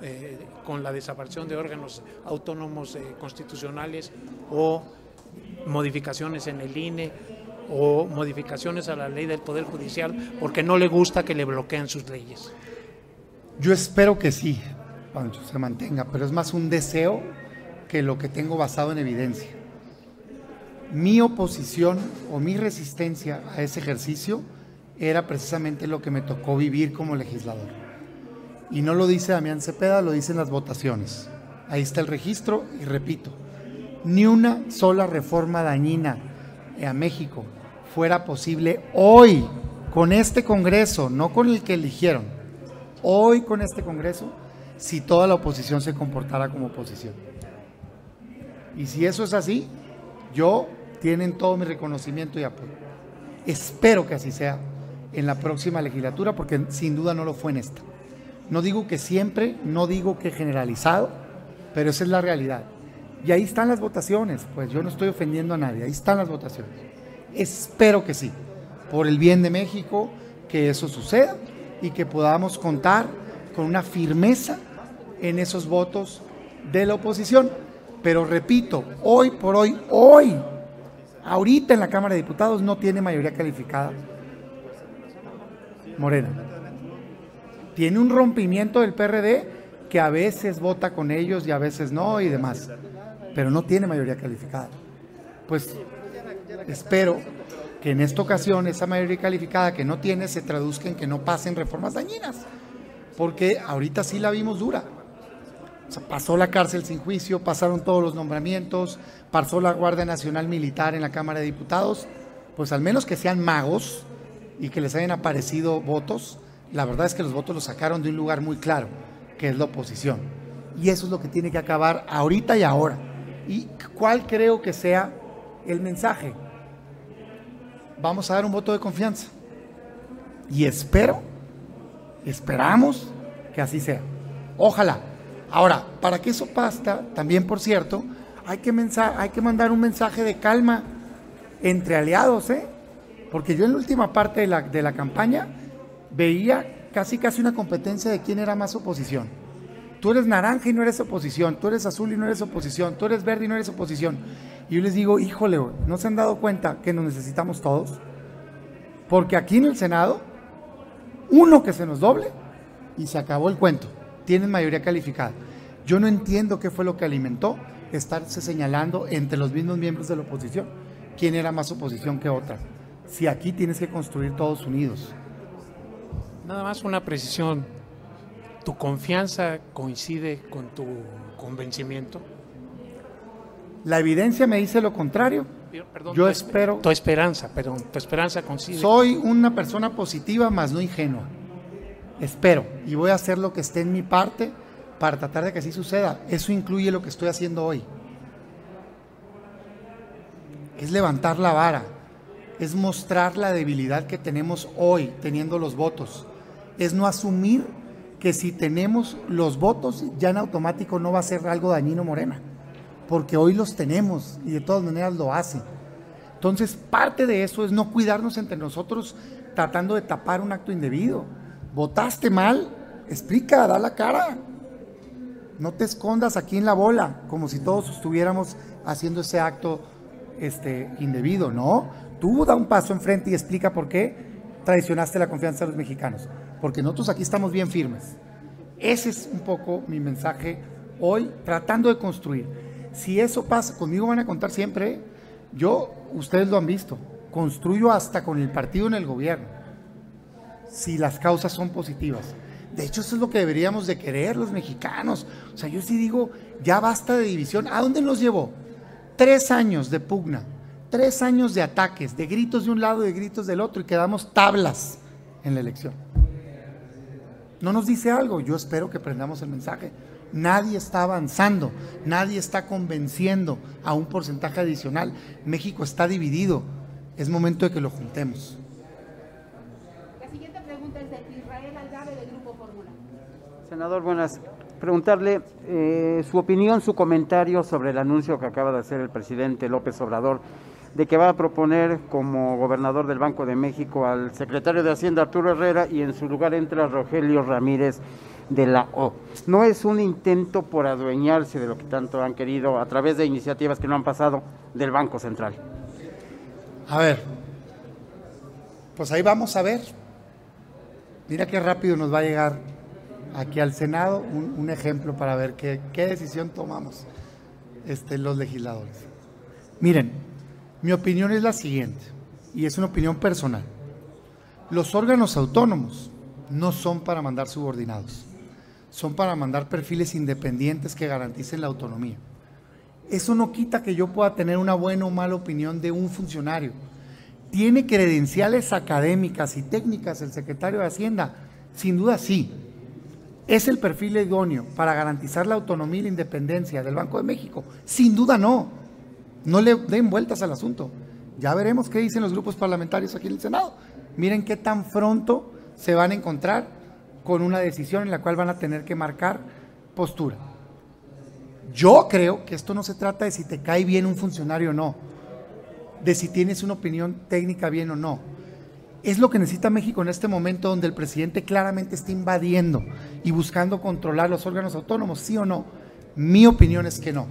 con la desaparición de órganos autónomos constitucionales o modificaciones en el INE o modificaciones a la ley del Poder Judicial, porque no le gusta que le bloqueen sus leyes? Yo espero que sí, Pancho, se mantenga, pero es más un deseo que lo que tengo basado en evidencia. Mi oposición o mi resistencia a ese ejercicio era precisamente lo que me tocó vivir como legislador. Y no lo dice Damián Cepeda, lo dicen las votaciones. Ahí está el registro y repito, ni una sola reforma dañina a México fuera posible hoy, con este Congreso, no con el que eligieron, hoy con este Congreso, si toda la oposición se comportara como oposición. Y si eso es así, tienen todo mi reconocimiento y apoyo. Espero que así sea en la próxima legislatura, porque sin duda no lo fue en esta. No digo que siempre, no digo que generalizado, pero esa es la realidad. Y ahí están las votaciones, pues yo no estoy ofendiendo a nadie, ahí están las votaciones. Espero que sí, por el bien de México, que eso suceda y que podamos contar con una firmeza en esos votos de la oposición. Pero repito, hoy por hoy, ahorita en la Cámara de Diputados no tiene mayoría calificada Morena. Tiene un rompimiento del PRD que a veces vota con ellos y a veces no y demás, pero no tiene mayoría calificada. Pues espero que en esta ocasión esa mayoría calificada que no tiene se traduzca en que no pasen reformas dañinas, porque ahorita sí la vimos dura. O sea, pasó la cárcel sin juicio, pasaron todos los nombramientos, pasó la Guardia Nacional Militar en la Cámara de Diputados, pues al menos que sean magos y que les hayan aparecido votos. La verdad es que los votos los sacaron de un lugar muy claro, que es la oposición. Y eso es lo que tiene que acabar ahorita y ahora. ¿Y cuál creo que sea el mensaje? Vamos a dar un voto de confianza. Y esperamos que así sea. Ojalá. Ahora, para que eso pasa, también por cierto, hay que mandar un mensaje de calma entre aliados, porque yo en la última parte de la campaña veía casi una competencia de quién era más oposición. Tú eres naranja y no eres oposición, tú eres azul y no eres oposición, tú eres verde y no eres oposición. Y yo les digo, híjole, ¿no se han dado cuenta que nos necesitamos todos? Porque aquí en el Senado, uno que se nos doble y se acabó el cuento. Tienen mayoría calificada. Yo no entiendo qué fue lo que alimentó estarse señalando entre los mismos miembros de la oposición quién era más oposición que otra. Si aquí tienes que construir todos unidos. Nada más una precisión. ¿Tu confianza coincide con tu convencimiento? La evidencia me dice lo contrario. Perdón, yo espero... Tu esperanza coincide. Soy una persona positiva, más no ingenua. Espero, y voy a hacer lo que esté en mi parte para tratar de que así suceda. Eso incluye lo que estoy haciendo hoy. Es levantar la vara, es mostrar la debilidad que tenemos hoy teniendo los votos. Es no asumir que si tenemos los votos ya en automático no va a ser algo dañino Morena, porque hoy los tenemos y de todas maneras lo hace. Entonces parte de eso es no cuidarnos entre nosotros tratando de tapar un acto indebido. Votaste mal, explica, da la cara. No te escondas aquí en la bola, como si todos estuviéramos haciendo ese acto indebido, ¿no? Tú da un paso enfrente y explica por qué traicionaste la confianza de los mexicanos, porque nosotros aquí estamos bien firmes. Ese es un poco mi mensaje hoy, tratando de construir. Si eso pasa, conmigo van a contar siempre. Ustedes lo han visto, construyo hasta con el partido en el gobierno, si las causas son positivas. De hecho, eso es lo que deberíamos de querer los mexicanos. O sea, yo sí digo, ya basta de división. ¿A dónde nos llevó? 3 años de pugna, 3 años de ataques, de gritos de un lado y de gritos del otro, y quedamos tablas en la elección. ¿No nos dice algo? Yo espero que prendamos el mensaje. Nadie está avanzando, nadie está convenciendo a un porcentaje adicional. México está dividido. Es momento de que lo juntemos. Senador, buenas. Preguntarle su opinión, su comentario sobre el anuncio que acaba de hacer el presidente López Obrador de que va a proponer como gobernador del Banco de México al secretario de Hacienda Arturo Herrera y en su lugar entra Rogelio Ramírez de la O. ¿No es un intento por adueñarse de lo que tanto han querido a través de iniciativas que no han pasado del Banco Central? A ver, pues ahí vamos a ver. Mira qué rápido nos va a llegar aquí al Senado un ejemplo para ver qué decisión tomamos los legisladores. Miren, mi opinión es la siguiente, y es una opinión personal. Los órganos autónomos no son para mandar subordinados, son para mandar perfiles independientes que garanticen la autonomía. Eso no quita que yo pueda tener una buena o mala opinión de un funcionario. ¿Tiene credenciales académicas y técnicas el secretario de Hacienda? Sin duda sí. ¿Es el perfil idóneo para garantizar la autonomía y la independencia del Banco de México? Sin duda no. No le den vueltas al asunto. Ya veremos qué dicen los grupos parlamentarios aquí en el Senado. Miren qué tan pronto se van a encontrar con una decisión en la cual van a tener que marcar postura. Yo creo que esto no se trata de si te cae bien un funcionario o no, de si tienes una opinión técnica bien o no. Es lo que necesita México en este momento, donde el presidente claramente está invadiendo y buscando controlar los órganos autónomos, ¿sí o no? Mi opinión es que no.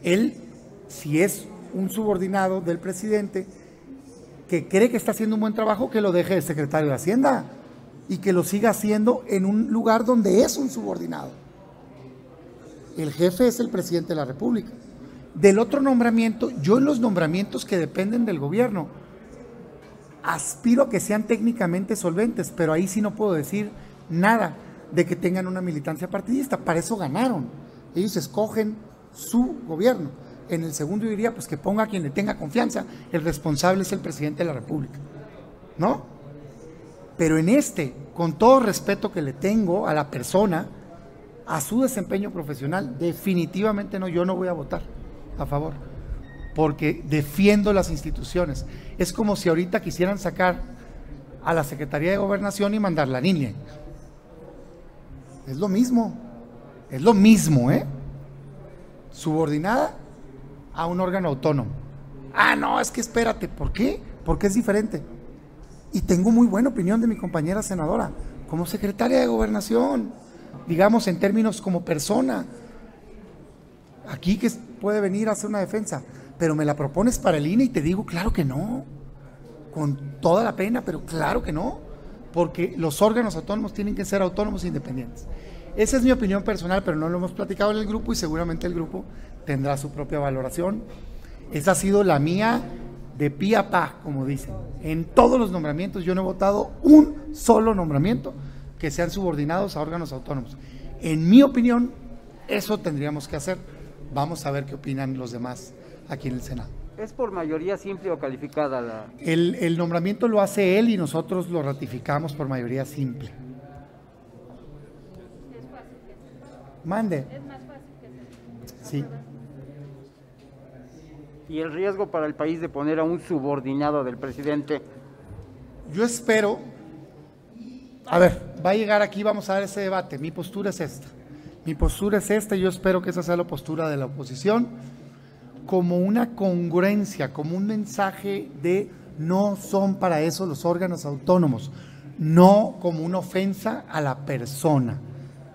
Él, si es un subordinado del presidente que cree que está haciendo un buen trabajo, que lo deje de secretario de Hacienda y que lo siga haciendo en un lugar donde es un subordinado. El jefe es el presidente de la República. Del otro nombramiento, yo en los nombramientos que dependen del gobierno, aspiro a que sean técnicamente solventes, pero ahí sí no puedo decir nada de que tengan una militancia partidista. Para eso ganaron. Ellos escogen su gobierno. En el segundo yo diría, pues que ponga a quien le tenga confianza. El responsable es el presidente de la República, ¿no? Pero en este, con todo respeto que le tengo a la persona, a su desempeño profesional, definitivamente no, yo no voy a votar a favor, porque defiendo las instituciones. Es como si ahorita quisieran sacar a la Secretaría de Gobernación y mandarla a INE. Es lo mismo, subordinada a un órgano autónomo. Ah, no, es que espérate, ¿por qué? Porque es diferente. Y tengo muy buena opinión de mi compañera senadora, como secretaria de Gobernación, digamos en términos como persona. Aquí que puede venir a hacer una defensa, pero me la propones para el INE y te digo, claro que no, con toda la pena, pero claro que no, porque los órganos autónomos tienen que ser autónomos e independientes. Esa es mi opinión personal, pero no lo hemos platicado en el grupo y seguramente el grupo tendrá su propia valoración. Esa ha sido la mía de pi a pa, como dicen. En todos los nombramientos yo no he votado un solo nombramiento que sean subordinados a órganos autónomos. En mi opinión, eso tendríamos que hacer. Vamos a ver qué opinan los demás aquí en el Senado. ¿Es por mayoría simple o calificada la...? El nombramiento lo hace él y nosotros lo ratificamos por mayoría simple. Mande. Es más fácil que Sí. ¿Y el riesgo para el país de poner a un subordinado del presidente? Yo espero, a ver, va a llegar aquí, vamos a dar ese debate. Mi postura es esta. Y yo espero que esa sea la postura de la oposición, como una congruencia, como un mensaje de no son para eso los órganos autónomos, no como una ofensa a la persona.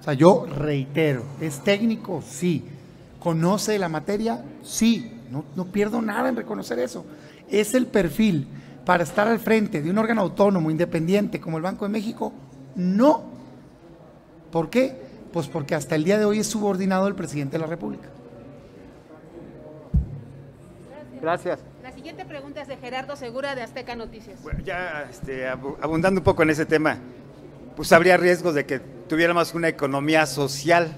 O sea, yo reitero, ¿es técnico? Sí. ¿Conoce la materia? Sí. No pierdo nada en reconocer eso. ¿Es el perfil para estar al frente de un órgano autónomo independiente como el Banco de México? No. ¿Por qué? Pues porque hasta el día de hoy es subordinado del presidente de la República. Gracias. La siguiente pregunta es de Gerardo Segura de Azteca Noticias. Bueno, ya abundando un poco en ese tema, pues habría riesgos de que tuviéramos una economía social,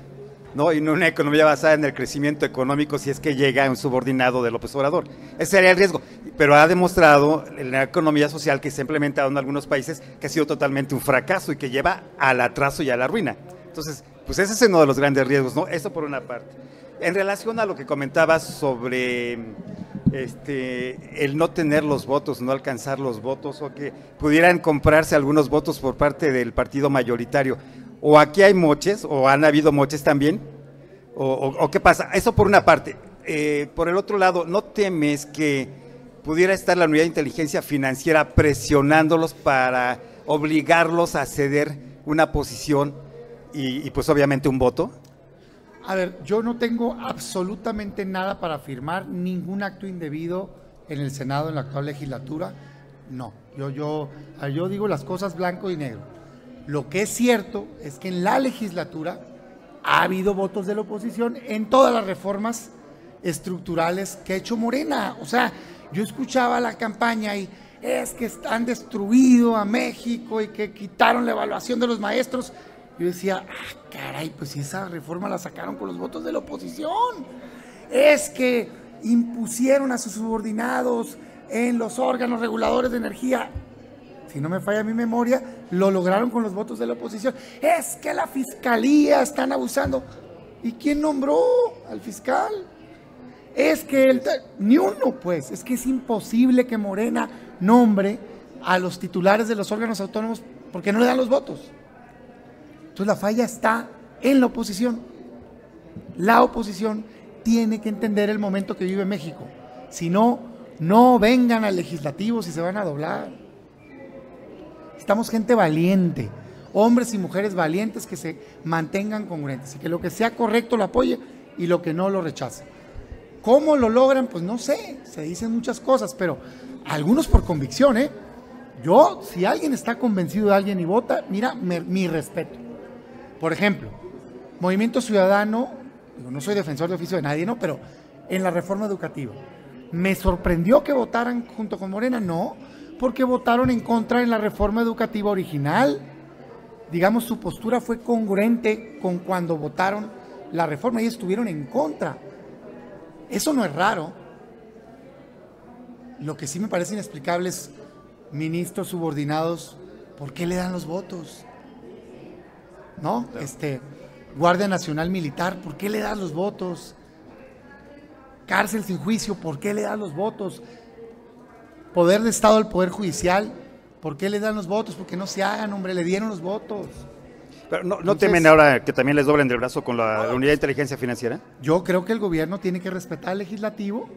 ¿no? Y no una economía basada en el crecimiento económico si es que llega un subordinado de López Obrador. Ese sería el riesgo. Pero ha demostrado en la economía social que se ha implementado en algunos países que ha sido totalmente un fracaso y que lleva al atraso y a la ruina. Entonces, pues ese es uno de los grandes riesgos, ¿no? Eso por una parte. En relación a lo que comentabas sobre el no tener los votos, no alcanzar los votos, o que pudieran comprarse algunos votos por parte del partido mayoritario, o aquí hay moches, o han habido moches también, o qué pasa. Eso por una parte. Por el otro lado, ¿no temes que pudiera estar la unidad de inteligencia financiera presionándolos para obligarlos a ceder una posición y pues obviamente un voto? A ver, yo no tengo absolutamente nada para firmar ningún acto indebido en el Senado en la actual legislatura. No, yo digo las cosas blanco y negro. Lo que es cierto es que en la legislatura ha habido votos de la oposición en todas las reformas estructurales que ha hecho Morena. O sea, yo escuchaba la campaña y es que han destruido a México y que quitaron la evaluación de los maestros. Yo decía, caray, pues si esa reforma la sacaron con los votos de la oposición. es que impusieron a sus subordinados en los órganos reguladores de energía. Si no me falla mi memoria, lo lograron con los votos de la oposición. Es que la fiscalía están abusando. ¿Y quién nombró al fiscal? Es que ni uno, pues. Es que es imposible que Morena nombre a los titulares de los órganos autónomos porque no le dan los votos. Entonces la falla está en la oposición. La oposición tiene que entender el momento que vive México. Si no, no vengan al legislativo si se van a doblar. Estamos gente valiente, hombres y mujeres valientes que se mantengan congruentes y que lo que sea correcto lo apoye y lo que no lo rechace. ¿Cómo lo logran? Pues no sé, se dicen muchas cosas, pero algunos por convicción, ¿eh? Yo, si alguien está convencido de alguien y vota, mira, mi respeto. Por ejemplo, Movimiento Ciudadano, no soy defensor de oficio de nadie, ¿no? Pero en la reforma educativa, ¿me sorprendió que votaran junto con Morena? No, porque votaron en contra en la reforma educativa original. Digamos, su postura fue congruente con cuando votaron la reforma y estuvieron en contra. Eso no es raro. Lo que sí me parece inexplicable es ministros subordinados, ¿por qué le dan los votos? ¿No? Guardia Nacional Militar, ¿por qué le das los votos? Cárcel sin juicio, ¿por qué le das los votos? Poder de Estado al Poder Judicial, ¿por qué le dan los votos? Porque no se hagan, hombre, le dieron los votos. Pero ¿no temen ahora que también les doblen del brazo con la Unidad de Inteligencia Financiera? Yo creo que el gobierno tiene que respetar al legislativo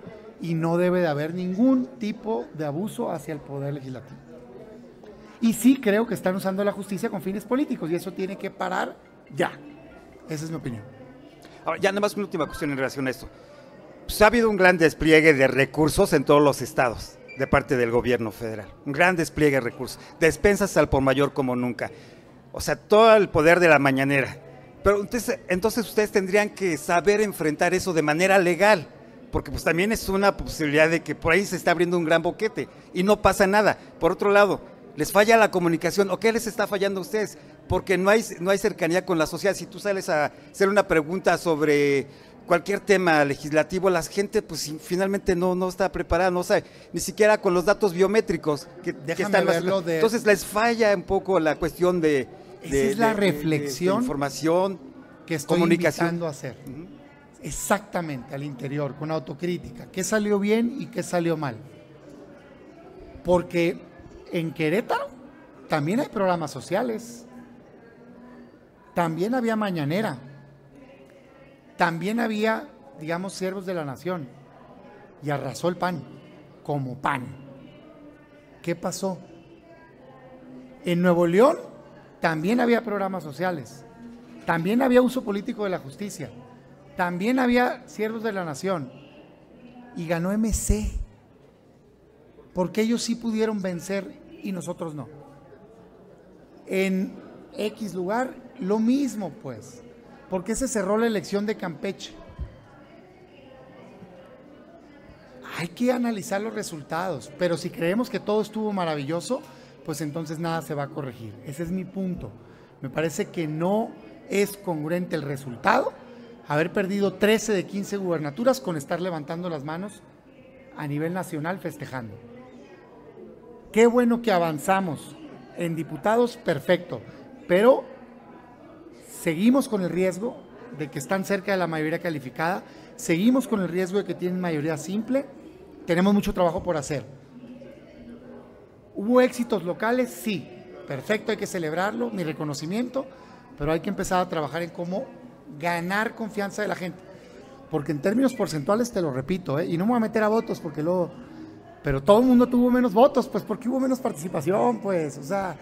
y no debe de haber ningún tipo de abuso hacia el poder legislativo. Y sí creo que están usando la justicia con fines políticos y eso tiene que parar ya. Esa es mi opinión. Ahora, ya nada más una última cuestión en relación a esto. Pues ha habido un gran despliegue de recursos en todos los estados de parte del gobierno federal. Un gran despliegue de recursos. Despensas al por mayor como nunca. O sea, todo el poder de la mañanera. Pero entonces ustedes tendrían que saber enfrentar eso de manera legal, porque pues también es una posibilidad de que por ahí se está abriendo un gran boquete y no pasa nada. Por otro lado, les falla la comunicación. ¿O qué les está fallando a ustedes? Porque no hay cercanía con la sociedad. Si tú sales a hacer una pregunta sobre cualquier tema legislativo, la gente pues finalmente no está preparada, no sabe, ni siquiera con los datos biométricos que están entonces les falla un poco la cuestión de la reflexión de información, que estoy invitando a hacer. Exactamente, al interior, con autocrítica. ¿Qué salió bien y qué salió mal? Porque en Querétaro también hay programas sociales, también había mañanera, también había, digamos, siervos de la nación, y arrasó el PAN, como PAN. ¿Qué pasó? En Nuevo León también había programas sociales, también había uso político de la justicia, también había siervos de la nación, y ganó MC, porque ellos sí pudieron vencer y nosotros no. En X lugar, lo mismo pues. ¿Por qué se cerró la elección de Campeche? Hay que analizar los resultados, pero si creemos que todo estuvo maravilloso, pues entonces nada se va a corregir. Ese es mi punto. Me parece que no es congruente el resultado, haber perdido 13 de 15 gubernaturas con estar levantando las manos a nivel nacional festejando. Qué bueno que avanzamos en diputados, perfecto, pero seguimos con el riesgo de que están cerca de la mayoría calificada, seguimos con el riesgo de que tienen mayoría simple, tenemos mucho trabajo por hacer. ¿Hubo éxitos locales? Sí, perfecto, hay que celebrarlo, mi reconocimiento, pero hay que empezar a trabajar en cómo ganar confianza de la gente, porque en términos porcentuales te lo repito, y no me voy a meter a votos porque luego, pero todo el mundo tuvo menos votos, pues porque hubo menos participación, pues, o sea,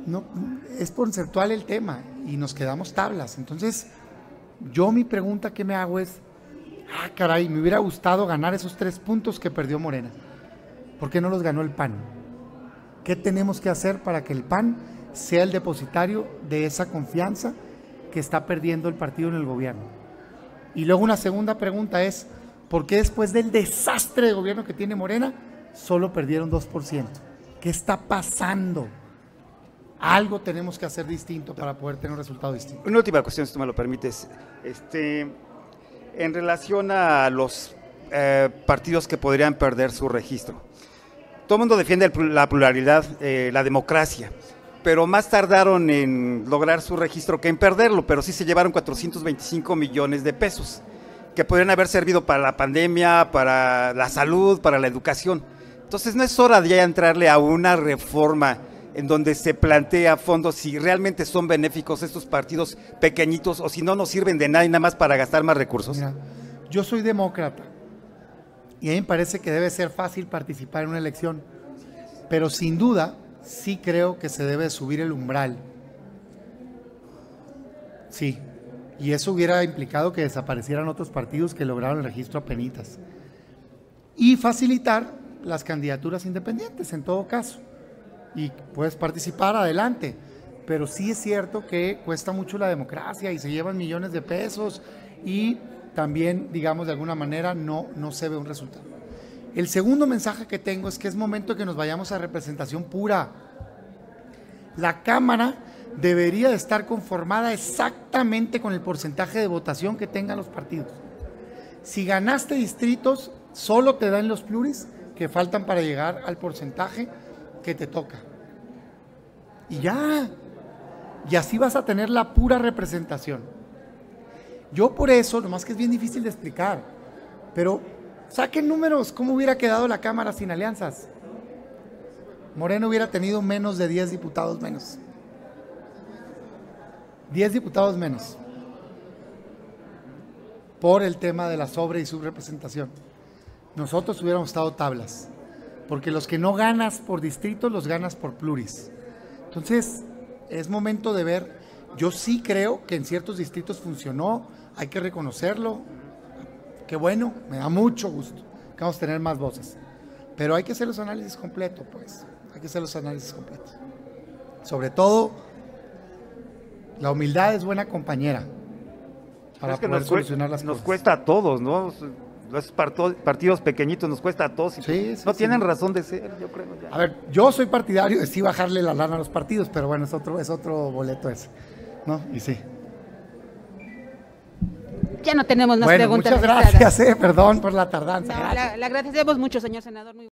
no, es porcentual el tema y nos quedamos tablas. Entonces, yo mi pregunta que me hago es, caray, me hubiera gustado ganar esos 3 puntos que perdió Morena. ¿Por qué no los ganó el PAN? ¿Qué tenemos que hacer para que el PAN sea el depositario de esa confianza que está perdiendo el partido en el gobierno? Y luego una segunda pregunta es, ¿por qué después del desastre de gobierno que tiene Morena, solo perdieron 2%? ¿Qué está pasando? Algo tenemos que hacer distinto para poder tener un resultado distinto. Una última cuestión, si tú me lo permites. en relación a los partidos que podrían perder su registro. Todo el mundo defiende la pluralidad, la democracia, pero más tardaron en lograr su registro que en perderlo, pero sí se llevaron 425 millones de pesos, que podrían haber servido para la pandemia, para la salud, para la educación. Entonces no es hora de ya entrarle a una reforma en donde se plantea a fondo si realmente son benéficos estos partidos pequeñitos o si no nos sirven de nada y nada más para gastar más recursos. Mira, yo soy demócrata y a mí me parece que debe ser fácil participar en una elección, pero sin duda sí creo que se debe subir el umbral. Sí, y eso hubiera implicado que desaparecieran otros partidos que lograron el registro apenitas. Y facilitar las candidaturas independientes en todo caso. Y puedes participar, adelante. Pero sí es cierto que cuesta mucho la democracia y se llevan millones de pesos y también, digamos, de alguna manera no se ve un resultado. El segundo mensaje que tengo es que es momento que nos vayamos a representación pura. La Cámara debería de estar conformada exactamente con el porcentaje de votación que tengan los partidos. Si ganaste distritos, solo te dan los pluris que faltan para llegar al porcentaje que te toca. Y ya, y así vas a tener la pura representación. Yo por eso, nomás que es bien difícil de explicar, pero saquen números, ¿cómo hubiera quedado la Cámara sin alianzas? Morena hubiera tenido menos de 10 diputados menos. 10 diputados menos. Por el tema de la sobre y subrepresentación. Nosotros hubiéramos estado tablas. Porque los que no ganas por distritos, los ganas por pluris. Entonces, es momento de ver. Yo sí creo que en ciertos distritos funcionó, hay que reconocerlo. Qué bueno, me da mucho gusto que vamos a tener más voces. Pero hay que hacer los análisis completos, pues. Hay que hacer los análisis completos. Sobre todo, la humildad es buena compañera para es que poder solucionar las cosas. Nos cuesta a todos, ¿no? Los partidos pequeñitos nos cuesta a todos. Y no tienen razón de ser, yo creo. Ya. A ver, yo soy partidario de sí bajarle la lana a los partidos, pero bueno, es otro boleto ese, ¿no? Y sí. Ya no tenemos más bueno, preguntas. Muchas gracias, perdón por la tardanza. No, le agradecemos mucho, señor senador. Muy